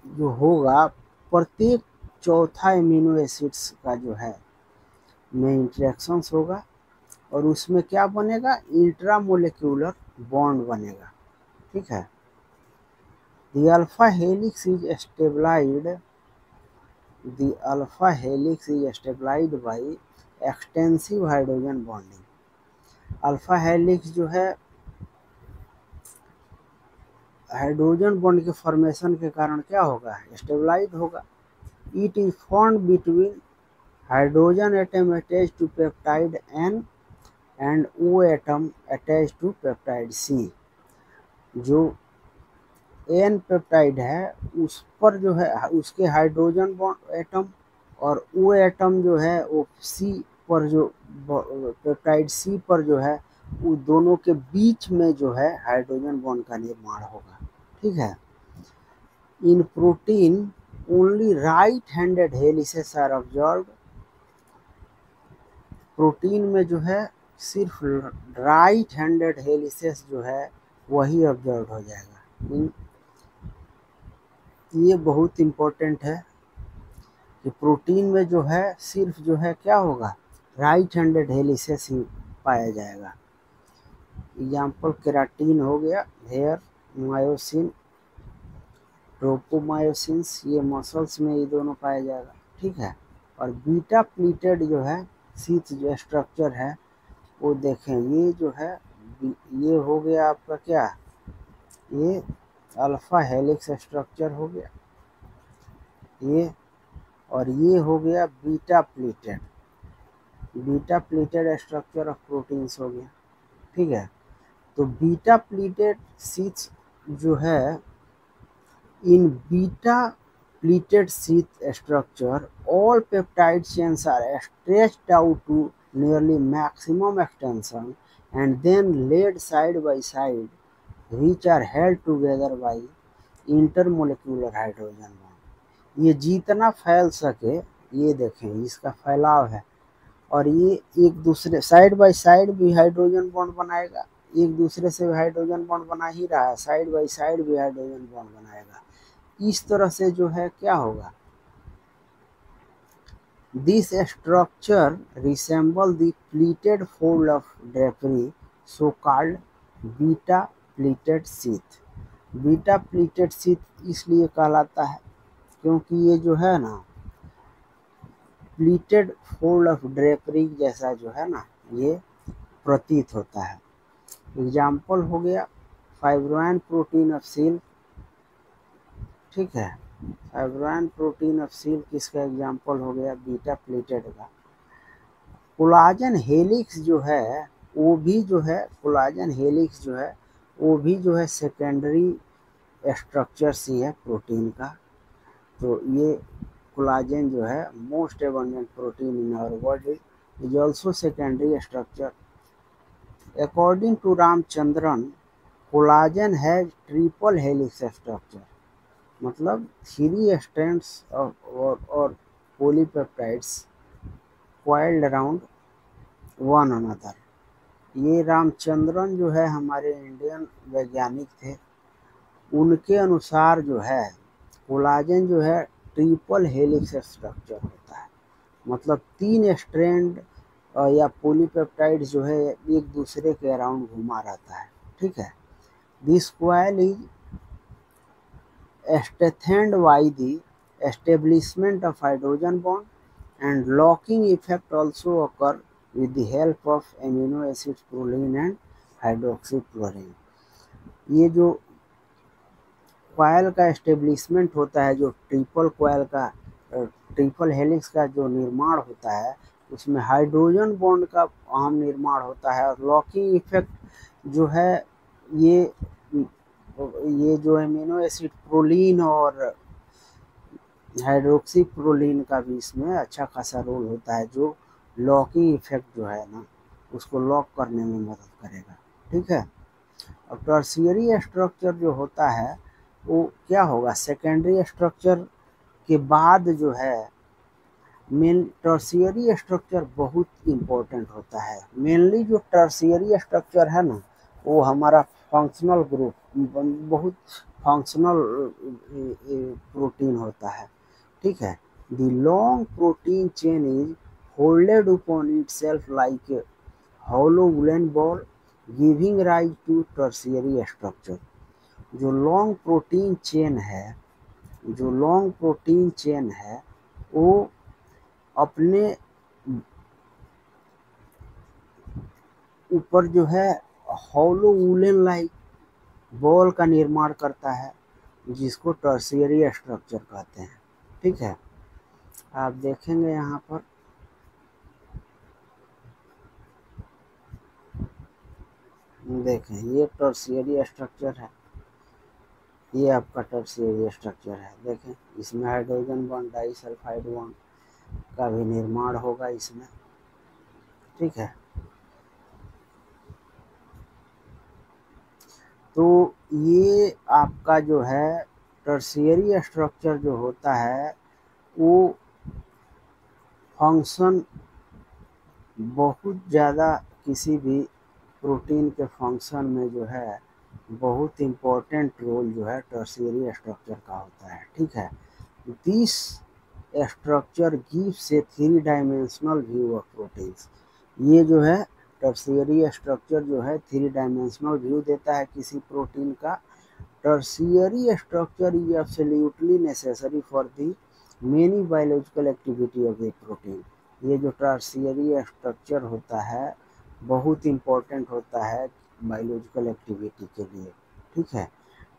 जो होगा प्रत्येक चौथा एमिनो एसिड्स का जो है में इंटरेक्शंस होगा, और उसमें क्या बनेगा, इंट्रामोलिक्यूलर बॉन्ड बनेगा, ठीक है। The alpha helix is stabilized, the alpha helix is stabilized by extensive hydrogen bonding. Alpha helix जो है हाइड्रोजन बॉन्ड के फॉर्मेशन के कारण क्या होगा, स्टेबलाइज होगा। It is formed between hydrogen atom attach to peptide N and O atom attach to peptide C। जो N peptide है उस पर जो है उसके हाइड्रोजन बॉन्ड एटम, और O एटम जो है वो C पर जो पेप्टाइड C पर जो है वो दोनों के बीच में जो है हाइड्रोजन बॉन्ड का निर्माण होगा, ठीक है। In protein only right handed helices are observed. Protein में जो है सिर्फ राइट हैंडेड हेलिसेस जो है वही ऑब्जर्व हो जाएगा। ये बहुत इम्पोर्टेंट है कि प्रोटीन में जो है सिर्फ जो है क्या होगा, राइट हैंडेड हेलिसेस ही पाया जाएगा। एग्जाम्पल केराटिन हो गया, हेयर, मायोसिन, ट्रोपोमायोसिन्स, ये मसल्स में ये दोनों पाया जाएगा, ठीक है। और बीटा प्लीटेड जो है शीथ जो स्ट्रक्चर है वो देखें, ये जो है ये हो गया आपका क्या, ये अल्फा हेलिक्स स्ट्रक्चर हो गया ये, और ये हो गया beta pleated, beta pleated structure of proteins हो गया, ठीक है। तो बीटा प्लीटेड शीथ्स जो है, इन beta pleated sheath structure, all peptide chains are stretched out to nearly maximum extension and then laid side by side, which are held together by intermolecular hydrogen bond। ये जितना फैल सके, ये देखें इसका फैलाव है, और ये एक दूसरे साइड बाय साइड भी हाइड्रोजन बॉन्ड बनाएगा, एक दूसरे से हाइड्रोजन बॉन्ड बना ही रहा है, साइड बाय साइड भी हाइड्रोजन बॉन्ड बनाएगा। इस तरह से जो है क्या होगा, this structure resemble the pleated fold of drapery, so called beta pleated sheath. Beta pleated sheath इसलिए कहलाता है क्योंकि ये जो है ना प्लीटेड फोल्ड ऑफ ड्रेपरी जैसा जो है ना ये प्रतीत होता है। एग्जाम्पल हो गया फाइब्रोइन प्रोटीन ऑफ सिल्क, ठीक है। फाइब्रोइन प्रोटीन ऑफ सिल्क इसका एग्जाम्पल हो गया बीटा प्लीटेड का। कोलाजन हेलिक्स जो है वो भी जो है, कोलाजन हेलिक्स जो है वो भी जो है सेकेंडरी स्ट्रक्चर ही है प्रोटीन का। तो ये कोलाजन जो है most abundant protein in our body is also secondary structure. According to Ramachandran, collagen has triple helix structure, मतलब 3 स्ट्रैंड्स और polypeptides coiled around one another. ये रामचंद्रन जो है हमारे इंडियन वैज्ञानिक थे, उनके अनुसार जो है कोलाजन जो है ट्रिपल हेलिक्स स्ट्रक्चर होता है। मतलब 3 स्ट्रैंड या पॉलीपेप्टाइड जो है एक दूसरे के अराउंड घुमा रहता है। ठीक है। This coil is strengthened by the establishment of hydrogen bond, and locking effect also occur with the help of amino acids proline and hydroxychlorine। ये जो कॉइल का एस्टेब्लिशमेंट होता है, जो ट्रिपल कॉइल का ट्रिपल हेलिक्स का जो निर्माण होता है, उसमें हाइड्रोजन बॉन्ड का अहम निर्माण होता है। और लॉकिंग इफेक्ट जो है ये जो एमिनो एसिड प्रोलीन और हाइड्रोक्सी प्रोलीन का भी इसमें अच्छा खासा रोल होता है, जो लॉकिंग इफेक्ट जो है ना उसको लॉक करने में मदद करेगा। ठीक है। और टर्शियरी स्ट्रक्चर जो होता है वो क्या होगा, सेकेंडरी स्ट्रक्चर के बाद जो है मेन टर्शियरी स्ट्रक्चर बहुत इम्पोर्टेंट होता है। मेनली जो टर्शियरी स्ट्रक्चर है ना वो हमारा फंक्शनल ग्रुप, बहुत फंक्शनल प्रोटीन होता है। ठीक है। The long protein chain is folded upon itself like a hollow woolen ball, giving rise to tertiary structure। जो लॉन्ग प्रोटीन चेन है, जो लॉन्ग प्रोटीन चेन है वो अपने ऊपर जो है हॉलो वूलन लाइक बॉल का निर्माण करता है, जिसको टर्शियरी स्ट्रक्चर कहते हैं। ठीक है। आप देखेंगे यहाँ पर देखें, ये टर्शियरी स्ट्रक्चर है, ये आपका टर्शियरी स्ट्रक्चर है। देखें इसमें हाइड्रोजन बॉन्ड डाइसल्फाइड बॉन्ड का भी निर्माण होगा इसमें। ठीक है। तो ये आपका जो है टर्शियरी स्ट्रक्चर जो होता है वो फंक्शन बहुत ज़्यादा किसी भी प्रोटीन के फंक्शन में जो है बहुत इम्पोर्टेंट रोल जो है टर्शियरी स्ट्रक्चर का होता है। ठीक है। This structure gives A 3 dimensional view of proteins. ये जो है टर्शियरी स्ट्रक्चर जो है 3 डायमेंशनल व्यू देता है किसी प्रोटीन का। Tertiary structure is absolutely necessary for the many biological activity of the protein. ये जो टर्शियरी स्ट्रक्चर होता है बहुत इम्पोर्टेंट होता है बायोलॉजिकल एक्टिविटी के लिए। ठीक है।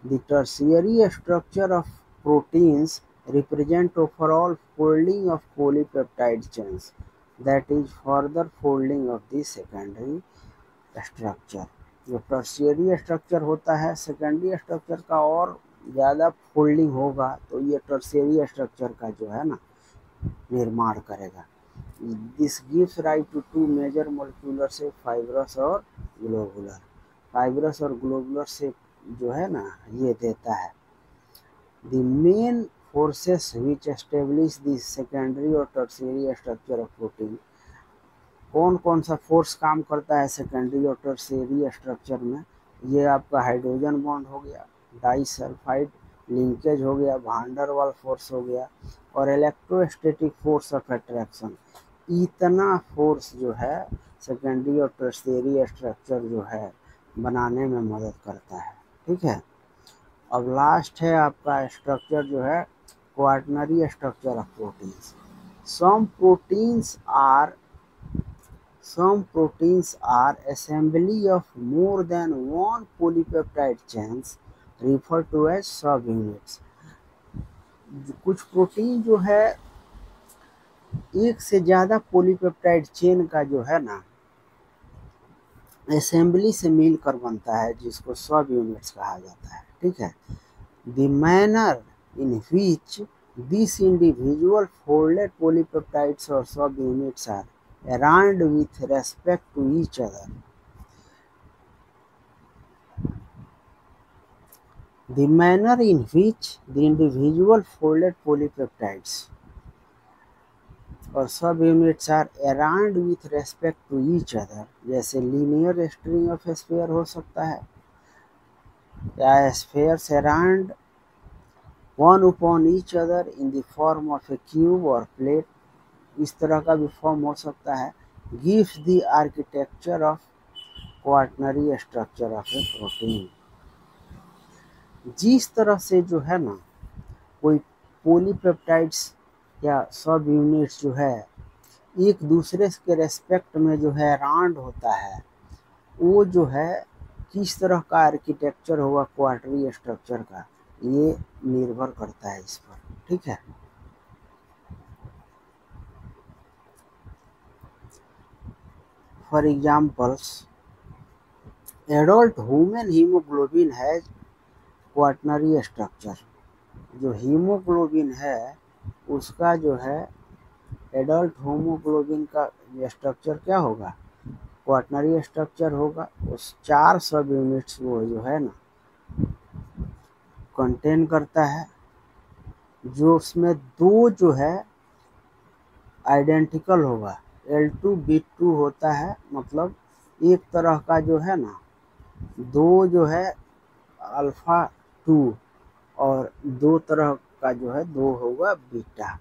The tertiary structure of proteins represent overall folding of polypeptide chains, that is further folding of the secondary structure। जो टर्शियरी स्ट्रक्चर होता है सेकेंडरी स्ट्रक्चर का और ज़्यादा फोल्डिंग होगा तो ये टर्शियरी स्ट्रक्चर का जो है ना निर्माण करेगा। This gives right to 2 major molecular से फाइब्रस और ग्लोबुलर। फाइब्रस और ग्लोबुलर से जो है ना ये देता है। The main forces which establish the secondary और टर्शियरी स्ट्रक्चर ऑफ प्रोटीन। कौन कौन सा फोर्स काम करता है सेकेंडरी और टर्शियरी स्ट्रक्चर में? ये आपका हाइड्रोजन बॉन्ड हो गया, डाइसल्फाइड लिंकेज हो गया, वान डेर वाल फोर्स हो गया और इलेक्ट्रोस्टैटिक फोर्स ऑफ अट्रैक्शन। इतना फोर्स जो है सेकेंडरी और टर्शियरी स्ट्रक्चर जो है बनाने में मदद करता है। ठीक है। अब लास्ट है आपका स्ट्रक्चर जो है quaternary structure of proteins. Some proteins are assembly of more than one polypeptide chains referred to as subunits। कुछ प्रोटीन जो है एक से ज़्यादा पॉलीपेप्टाइड चेन का जो है ना असेंबली से मिलकर बनता है, जिसको सब यूनिट्स कहा जाता है। ठीक है। The manner in which this individual folded polypeptides और subunits are arranged with respect to each other। The manner in which the individual folded polypeptides और subunits are around with respect to each other, जैसे linear string of sphere हो सकता है, या spheres around one upon each other in the form of a cube और plate, इस तरह का भी फॉर्म हो सकता है। Gives the architecture of quaternary structure of a protein. जिस तरह से जो है ना कोई पॉलीपेप्टाइड्स या सब यूनिट्स जो है एक दूसरे के रेस्पेक्ट में जो है राउंड होता है, वो जो है किस तरह का आर्किटेक्चर होगा क्वाटरनरी स्ट्रक्चर का, ये निर्भर करता है इस पर, ठीक है। For examples, adult human haemoglobin है क्वाटरनरी स्ट्रक्चर। जो हीमोग्लोबिन है उसका जो है एडल्ट हीमोग्लोबिन का स्ट्रक्चर क्या होगा, क्वाटरनरी स्ट्रक्चर होगा। उस 4 सब यूनिट्स वो जो है ना कंटेन करता है, जो उसमें 2 जो है आइडेंटिकल होगा, L2B2 होता है, मतलब एक तरह का जो है ना 2 जो है अल्फा 2 और 2 तरह का जो है 2 होगा बीटा,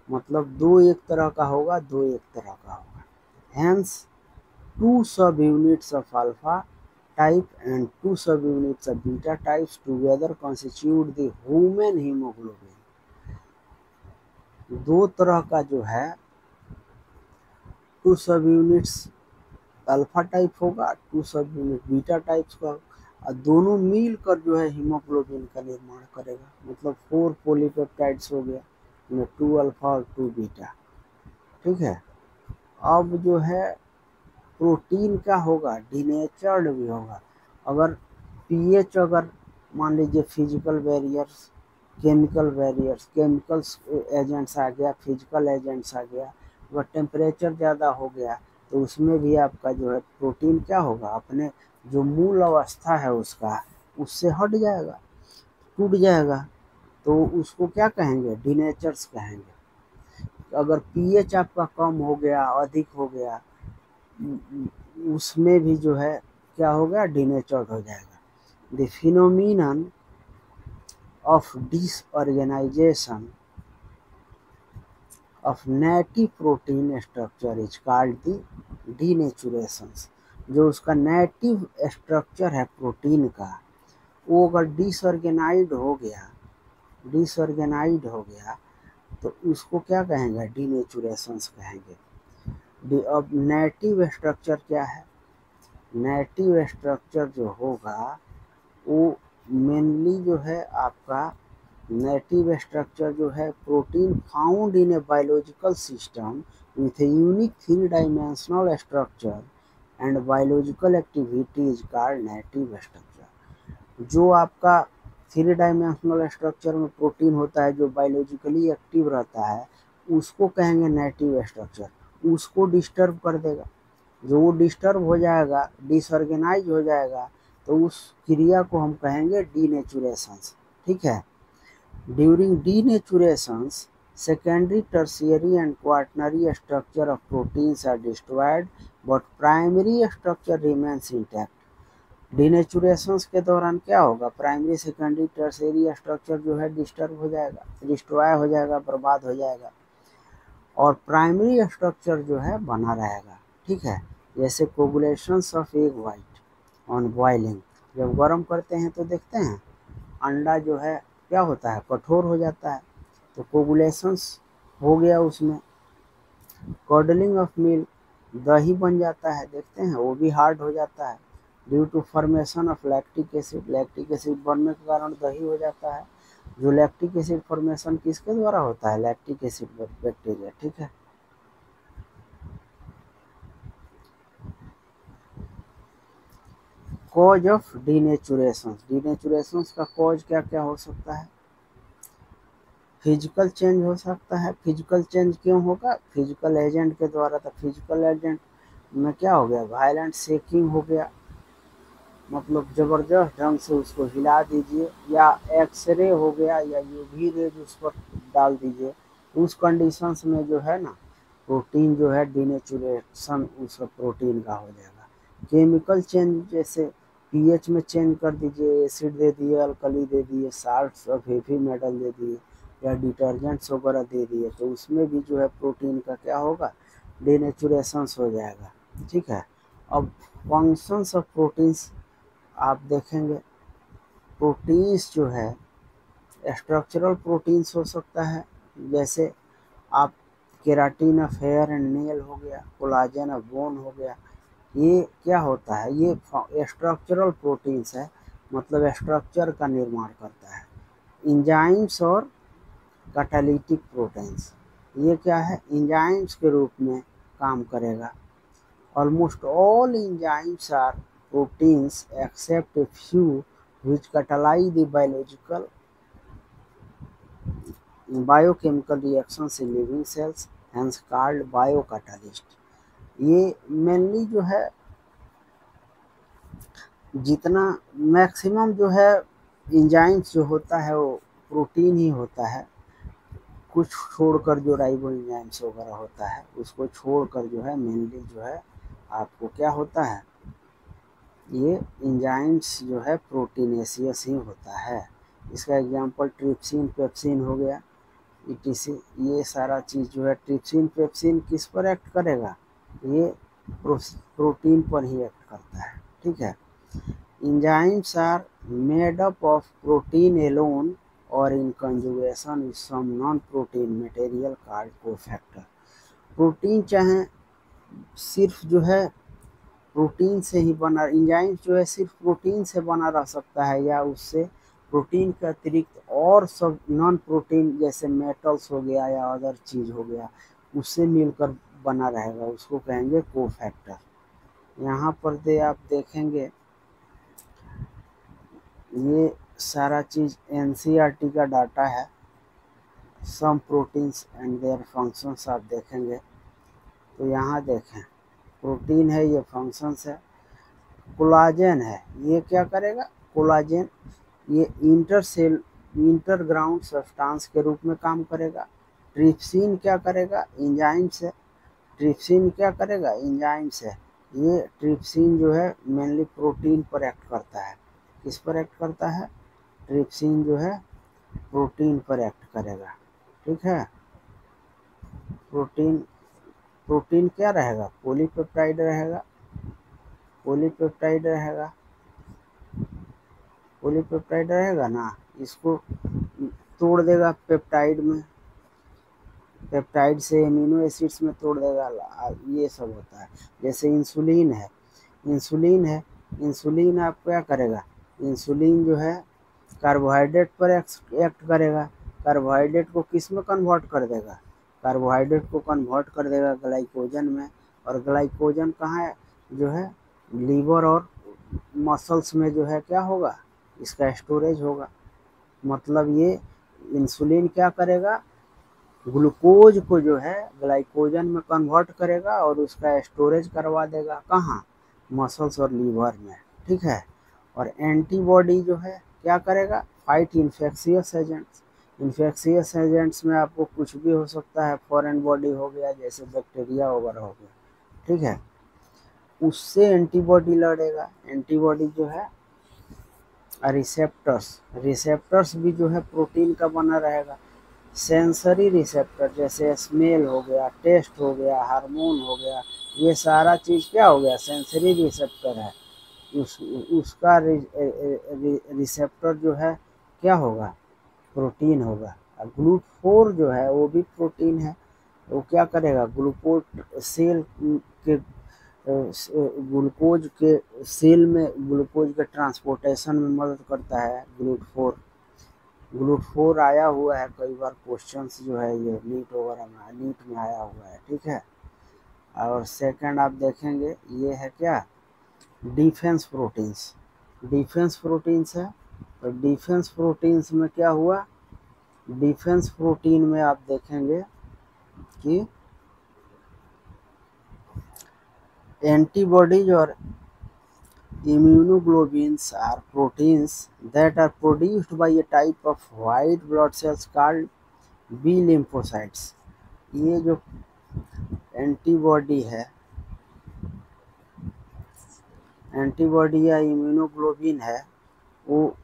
मतलब 2 एक तरह का होगा, 2 एक तरह का होगा। हेंस 2 सब units of alpha type and 2 सब units of beta types together constitute the human haemoglobin. 2 तरह का जो है 2 सब यूनिट्स अल्फा टाइप होगा, 2 सब यूनिट बीटा टाइप्स का, और दोनों मिलकर जो है हीमोग्लोबिन का निर्माण करेगा, मतलब 4 पॉलीपेप्टाइड्स हो गया, 2 अल्फा और 2 बीटा, ठीक है। अब जो है प्रोटीन क्या होगा, डिनेचर्ड भी होगा। अगर पीएच अगर मान लीजिए physical barriers, chemical barriers, chemicals agents आ गया, फिजिकल एजेंट्स आ गया, अगर टेम्परेचर ज़्यादा हो गया तो उसमें भी आपका जो है प्रोटीन क्या होगा, अपने जो मूल अवस्था है उसका उससे हट जाएगा, टूट जाएगा, तो उसको क्या कहेंगे, डिनेचर्स कहेंगे। अगर पीएच आपका कम हो गया, अधिक हो गया, उसमें भी जो है क्या हो गया, डिनेचर्ड हो जाएगा। The phenomenon of disorganisation of native protein structure is called the denaturation. जो उसका नेटिव स्ट्रक्चर है प्रोटीन का, वो अगर डिसऑर्गेनाइज्ड हो गया तो उसको क्या कहेंगे, डीनेचुरेशंस कहेंगे। अब नेटिव स्ट्रक्चर क्या है, नेटिव स्ट्रक्चर जो होगा वो मेनली जो है आपका नेटिव स्ट्रक्चर जो है protein found in a biological system with a unique 3 dimensional structure and biological activity is called native structure. जो आपका 3 डायमेंशनल स्ट्रक्चर में प्रोटीन होता है, जो बायोलॉजिकली एक्टिव रहता है, उसको कहेंगे नेटिव स्ट्रक्चर। उसको डिस्टर्ब कर देगा, जो वो डिस्टर्ब हो जाएगा, डिसऑर्गेनाइज हो जाएगा, तो उस क्रिया को हम कहेंगे डीनेचुरेशंस, ठीक है। During denaturations secondary, tertiary and quaternary structure of proteins are destroyed but primary structure remains intact। डिनेचुरेशंस के दौरान क्या होगा, प्राइमरी सेकेंडरी टर्शियरी स्ट्रक्चर जो है डिस्टर्ब हो जाएगा, डिस्ट्रॉय हो जाएगा, बर्बाद हो जाएगा, और प्राइमरी स्ट्रक्चर जो है बना रहेगा, ठीक है। जैसे coagulations of egg white on boiling, जब गर्म करते हैं तो देखते हैं अंडा जो है क्या होता है, कठोर हो जाता है, तो कोगुलेशंस हो गया उसमें। कॉडलिंग ऑफ मिल्क, दही बन जाता है, देखते हैं वो भी हार्ड हो जाता है due to formation of lactic acid. Lactic acid बनने के कारण दही हो जाता है। जो लैक्टिक एसिड फॉर्मेशन किसके द्वारा होता है, लैक्टिक एसिड बैक्टीरिया, ठीक है। कॉज ऑफ डीनेचुरेशन, डीनेचुरेशन का कॉज क्या क्या हो सकता है, फिजिकल चेंज हो सकता है। फिजिकल चेंज क्यों होगा, फिजिकल एजेंट के द्वारा। तो फिजिकल एजेंट में क्या हो गया, वायलेंट शेकिंग हो गया, मतलब ज़बरदस्त ढंग से उसको हिला दीजिए, या एक्सरे हो गया, या यूवी रेज उस पर डाल दीजिए, उस कंडीशंस में जो है ना प्रोटीन जो है डिनेचुरेशन उस प्रोटीन का हो जाएगा। केमिकल चेंज जैसे पीएच में चेंज कर दीजिए, एसिड दे दिए, अल्कली दे दिए, साल्ट्स और हेवी मेटल दे दिए या डिटर्जेंट्स वगैरह दे दिए, तो उसमें भी जो है प्रोटीन का क्या होगा, डिनेचुरेशंस हो जाएगा। ठीक है। अब फंक्शंस ऑफ प्रोटीन्स आप देखेंगे, प्रोटीन्स जो है स्ट्रक्चरल प्रोटीन्स हो सकता है, जैसे आप keratin of hair and nail हो गया, कोलाजन ऑफ बोन हो गया, ये क्या होता है, ये स्ट्रक्चरल प्रोटीन्स है, मतलब स्ट्रक्चर का निर्माण करता है। इंजाइम्स और कैटालिटिक प्रोटीन्स, ये क्या है, इंजाइम्स के रूप में काम करेगा। Almost all enzymes are proteins except a few which catalyze the biochemical reactions in living cells, hence called biocatalyst। ये मेनली जो है जितना मैक्सिमम जो है इंजाइम्स जो होता है वो प्रोटीन ही होता है, कुछ छोड़कर जो राइबो इंजाइम्स वगैरह होता है उसको छोड़कर जो है मेनली जो है आपको क्या होता है, ये इंजाइम्स जो है प्रोटीनेशियस ही होता है। इसका एग्जांपल ट्रिप्सिन पेप्सिन हो गया, ईटीसी, ये सारा चीज़ जो है ट्रिप्सिन पेप्सिन किस पर एक्ट करेगा, ये प्रोटीन पर ही एक्ट करता है। ठीक है। Enzymes are made up of protein alone or in conjugation with some non-protein material called cofactor। Protein चाहे सिर्फ जो है प्रोटीन से ही बना, इंजाइम्स जो है सिर्फ प्रोटीन से बना रह सकता है या उससे प्रोटीन के अतिरिक्त और सब नॉन प्रोटीन जैसे मेटल्स हो गया या अदर चीज़ हो गया उससे मिलकर बना रहेगा, उसको कहेंगे कोफैक्टर। यहाँ पर आप देखेंगे ये सारा चीज़ एनसीईआरटी का डाटा है। Some proteins and their functions आप देखेंगे तो यहाँ देखें प्रोटीन है, ये फंक्शंस है। कोलाजन है, ये क्या करेगा, कोलाजन ये इंटरग्राउंड सब्सटेंस के रूप में काम करेगा। ट्रिप्सिन क्या करेगा, एंजाइम्स है, ट्रिप्सिन क्या करेगा, एंजाइम्स है। ये ट्रिप्सिन जो है मेनली प्रोटीन पर एक्ट करता है, किस पर एक्ट करता है, ट्रिप्सिन जो है प्रोटीन पर एक्ट करेगा। ठीक है। प्रोटीन क्या रहेगा, पॉलीपेप्टाइड रहेगा, पॉलीपेप्टाइड रहेगा, पॉलीपेप्टाइड रहेगा ना, इसको तोड़ देगा पेप्टाइड में, पेप्टाइड से एमिनो एसिड्स में तोड़ देगा, ये सब होता है। जैसे इंसुलिन है, इंसुलिन आप क्या करेगा, इंसुलिन जो है कार्बोहाइड्रेट पर एक्ट करेगा, कार्बोहाइड्रेट को किस में कन्वर्ट कर देगा, कार्बोहाइड्रेट को कन्वर्ट कर देगा ग्लाइकोजन में, और ग्लाइकोजन कहाँ है, जो है लीवर और मसल्स में जो है क्या होगा, इसका स्टोरेज होगा। मतलब ये इंसुलिन क्या करेगा, ग्लूकोज को जो है ग्लाइकोजन में कन्वर्ट करेगा और उसका स्टोरेज करवा देगा, कहाँ, मसल्स और लीवर में। ठीक है। और एंटीबॉडी जो है क्या करेगा, fight infectious agents. Infectious agents में आपको कुछ भी हो सकता है, फॉरेन बॉडी हो गया जैसे बैक्टीरिया वगैरह हो गया। ठीक है। उससे एंटीबॉडी लड़ेगा। एंटीबॉडी जो है रिसेप्टर्स भी जो है प्रोटीन का बना रहेगा। सेंसरी रिसेप्टर जैसे स्मेल हो गया, टेस्ट हो गया, हार्मोन हो गया, ये सारा चीज़ क्या हो गया, सेंसरी रिसेप्टर है। उसका रिसेप्टर जो है क्या होगा, प्रोटीन होगा। और ग्लूकोज जो है वो भी प्रोटीन है, वो क्या करेगा, ग्लूकोज सेल के ग्लूकोज के सेल में ग्लूकोज के ट्रांसपोर्टेशन में मदद करता है। ग्लूकोज आया हुआ है कई बार क्वेश्चंस जो है ये नीट वगैरह में, नीट में आया हुआ है। ठीक है। और सेकंड आप देखेंगे ये है क्या, डिफेंस प्रोटीन्स है। तो डिफेंस प्रोटीन्स में क्या हुआ, डिफेंस प्रोटीन में आप देखेंगे कि एंटीबॉडीज और immunoglobulins are proteins that are produced by a type of white blood cells called B lymphocytes, ये जो एंटीबॉडी है, एंटीबॉडी या इम्यूनोग्लोबिन है, वो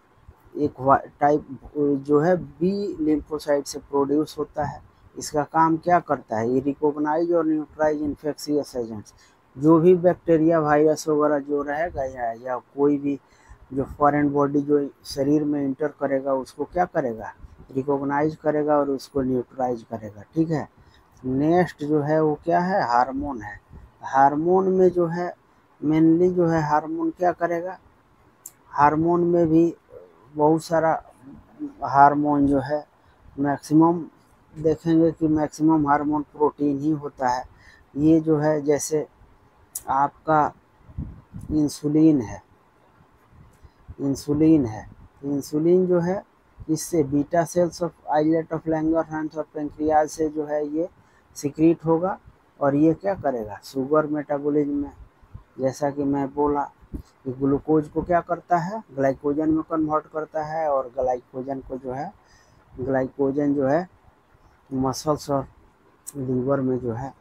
एक टाइप जो है बी लिम्फोसाइट से प्रोड्यूस होता है। इसका काम क्या करता है, ये रिकॉग्नाइज और न्यूट्राइज इन्फेक्शियस एजेंट्स, जो भी बैक्टीरिया वायरस वगैरह जो रहेगा या कोई भी जो फॉरेन बॉडी जो शरीर में इंटर करेगा उसको क्या करेगा, रिकॉग्नाइज करेगा और उसको न्यूट्राइज करेगा। ठीक है। नेक्स्ट जो है वो क्या है, हार्मोन है। हार्मोन में जो है मेनली जो है हार्मोन क्या करेगा, हार्मोन में भी बहुत सारा हार्मोन जो है, मैक्सिमम देखेंगे कि मैक्सिमम हार्मोन प्रोटीन ही होता है। ये जो है जैसे आपका इंसुलिन है, इंसुलिन जो है इससे beta cells of islet of Langerhans और पेंक्रियाज से जो है ये सिक्रीट होगा, और ये क्या करेगा, शुगर मेटाबॉलिज्म में, जैसा कि मैं बोला कि ग्लूकोज को क्या करता है, ग्लाइकोजन में कन्वर्ट करता है, और ग्लाइकोजन जो है मसल्स और लीवर में जो है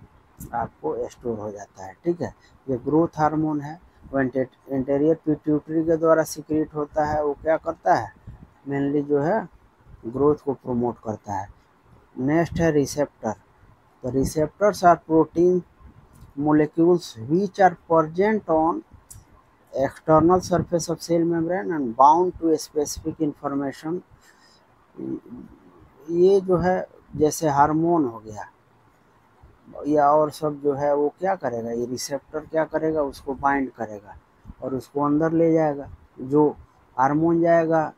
आपको स्टोर हो जाता है। ठीक है। ये ग्रोथ हार्मोन है, वो एंटेरियर पिट्यूटरी के द्वारा सिक्रीट होता है। वो क्या करता है, मेनली जो है ग्रोथ को प्रमोट करता है। नेक्स्ट है रिसेप्टर। तो receptors are protein molecules which are present on external surface of cell membrane and bound to a specific information। ये जो है जैसे हार्मोन हो गया या और सब जो है वो क्या करेगा, ये रिसेप्टर क्या करेगा, उसको बाइंड करेगा और उसको अंदर ले जाएगा। जो हार्मोन जाएगा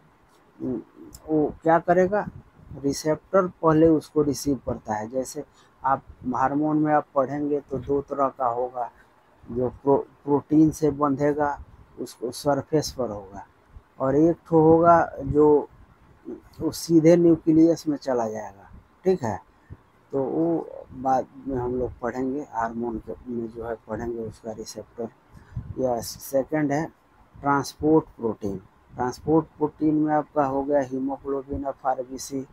वो क्या करेगा, रिसेप्टर पहले उसको रिसीव करता है। जैसे आप हार्मोन में आप पढ़ेंगे तो दो तरह का होगा, जो प्रोटीन से बंधेगा उसको सरफेस पर होगा, और एक ठो होगा जो वो सीधे न्यूक्लियस में चला जाएगा। ठीक है। तो वो बाद में हम लोग पढ़ेंगे, हार्मोन के में जो है पढ़ेंगे उसका रिसेप्टर। या सेकंड है ट्रांसपोर्ट प्रोटीन। ट्रांसपोर्ट प्रोटीन में आपका हो गया हीमोग्लोबिन ऑफ आरबीसी।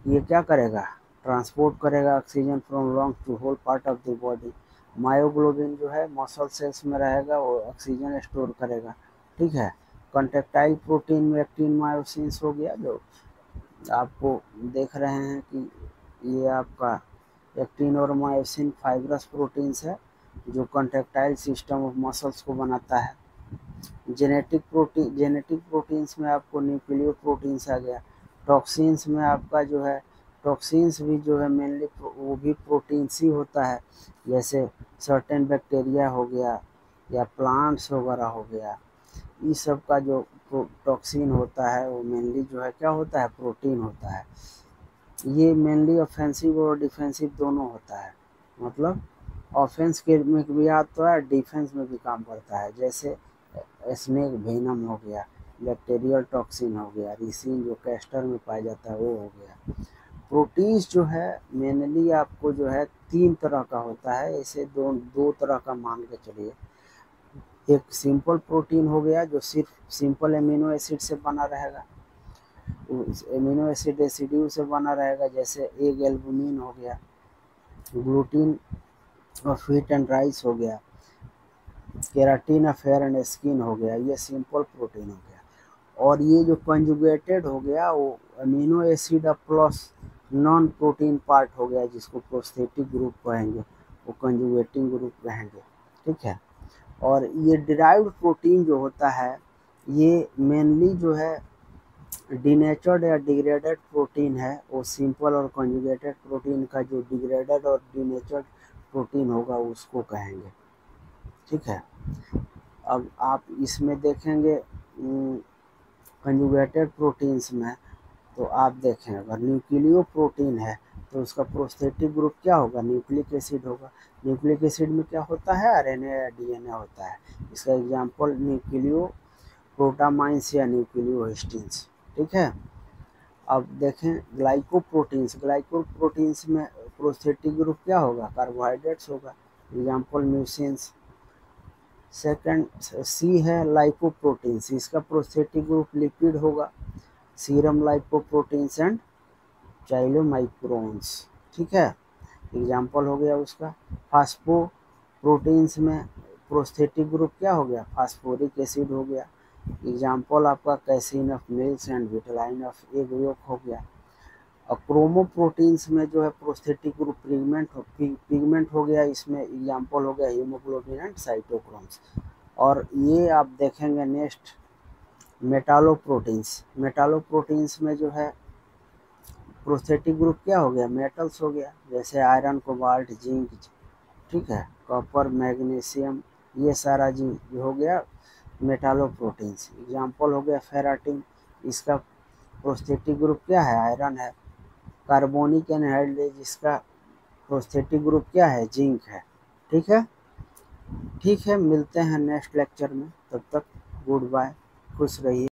ये क्या करेगा, ट्रांसपोर्ट करेगा oxygen from lung to whole part of the body. Myoglobin जो है मसल सेल्स में रहेगा, वो ऑक्सीजन स्टोर करेगा। ठीक है। कॉन्टेक्टाइल प्रोटीन में एक्टिन मायोसिन्स हो गया, जो आपको देख रहे हैं कि ये आपका एक्टिन और मायोसिन फाइब्रस प्रोटीन्स है जो कॉन्ट्रेक्टाइल सिस्टम ऑफ मसल्स को बनाता है। जेनेटिक प्रोटीन्स में आपको न्यूक्लियो प्रोटीन्स आ गया। टॉक्सिन्स में आपका जो है, टॉक्सिन्स भी जो है मेनली वो भी प्रोटीन्स ही होता है, जैसे सर्टेन बैक्टीरिया हो गया या प्लांट्स वगैरह हो गया। इस सब का जो टॉक्सिन होता है वो मेनली जो है क्या होता है, प्रोटीन होता है। ये मेनली ऑफेंसिव और डिफेंसिव दोनों होता है, मतलब ऑफेंस के में भी आता है, डिफेंस में भी काम करता है। जैसे स्नेक वेनम हो गया, बैक्टीरियल टॉक्सिन हो गया, रिसिन जो कैस्टर में पाया जाता है वो हो गया। प्रोटीन्स जो है मेनली आपको जो है तीन तरह का होता है, ऐसे दो तरह का मान के चलिए। एक सिंपल प्रोटीन हो गया जो सिर्फ सिंपल एमिनो एसिड से बना रहेगा, एमिनो एसिड रेसिड्यू से बना रहेगा, जैसे एग एल्बुमिन हो गया, ग्लूटीन और व्हीट एंड राइस हो गया, keratin of hair and skin हो गया, ये सिंपल प्रोटीन हो गया। और ये जो कंजुगेटेड हो गया वो amino acid plus non protein part हो गया, जिसको प्रोस्थेटिक ग्रुप कहेंगे, वो कंजुगेटिंग ग्रुप रहेंगे। ठीक है। और ये डिराइव्ड प्रोटीन जो होता है ये मेनली जो है डीनेचर्ड या डिग्रेडेड प्रोटीन है। वो सिंपल और कंजुगेटेड प्रोटीन का जो डिग्रेडेड और डीनेचर्ड प्रोटीन होगा उसको कहेंगे। ठीक है। अब आप इसमें देखेंगे कंजुगेटेड प्रोटीन्स में, तो आप देखें अगर न्यूक्लियो प्रोटीन है तो उसका प्रोस्थेटिक ग्रुप क्या होगा, न्यूक्लिक एसिड होगा। न्यूक्लिक एसिड में क्या होता है, आरएनए या डीएनए होता है। इसका एग्जांपल न्यूक्लियो प्रोटामाइंस या न्यूक्लियो हिस्टिन्स। ठीक है। अब देखें ग्लाइकोप्रोटीन्स में प्रोस्थेटिक ग्रुप क्या होगा, कार्बोहाइड्रेट्स होगा, एग्जांपल म्यूसिन्स। सेकंड सी है लाइपोप्रोटीन्स, इसका प्रोस्थेटिक ग्रुप लिपिड होगा, सीरम लाइपोप्रोटीन्स एंड चाइलोमाइक्रोन्स, ठीक है, एग्जाम्पल हो गया उसका। फास्फो प्रोटीन्स में प्रोस्थेटिक ग्रुप क्या हो गया, फास्फोरिक एसिड हो गया। एग्जाम्पल आपका casein of milks and vitelline of egg yolk हो गया। और क्रोमोप्रोटीन्स में जो है प्रोस्थेटिक ग्रुप पिगमेंट हो गया, इसमें एग्जाम्पल हो गया हीमोग्लोबिन एंड साइटोक्रोम्स। और ये आप देखेंगे नेक्स्ट मेटालोप्रोटीन्स में जो है प्रोस्थेटिक ग्रुप क्या हो गया, मेटल्स हो गया, जैसे आयरन, कोबाल्ट, जिंक, ठीक है, कॉपर, मैग्नीशियम, ये सारा जो हो गया मेटालोप्रोटीन्स। एग्जाम्पल हो गया फेराटिन, इसका प्रोस्थेटिक ग्रुप क्या है, आयरन है। कार्बोनिक एनहाइड्रेट, इसका प्रोस्थेटिक ग्रुप क्या है, जिंक है। ठीक है, ठीक है, मिलते हैं नेक्स्ट लेक्चर में, तब तक गुड बाय, खुश रहिए।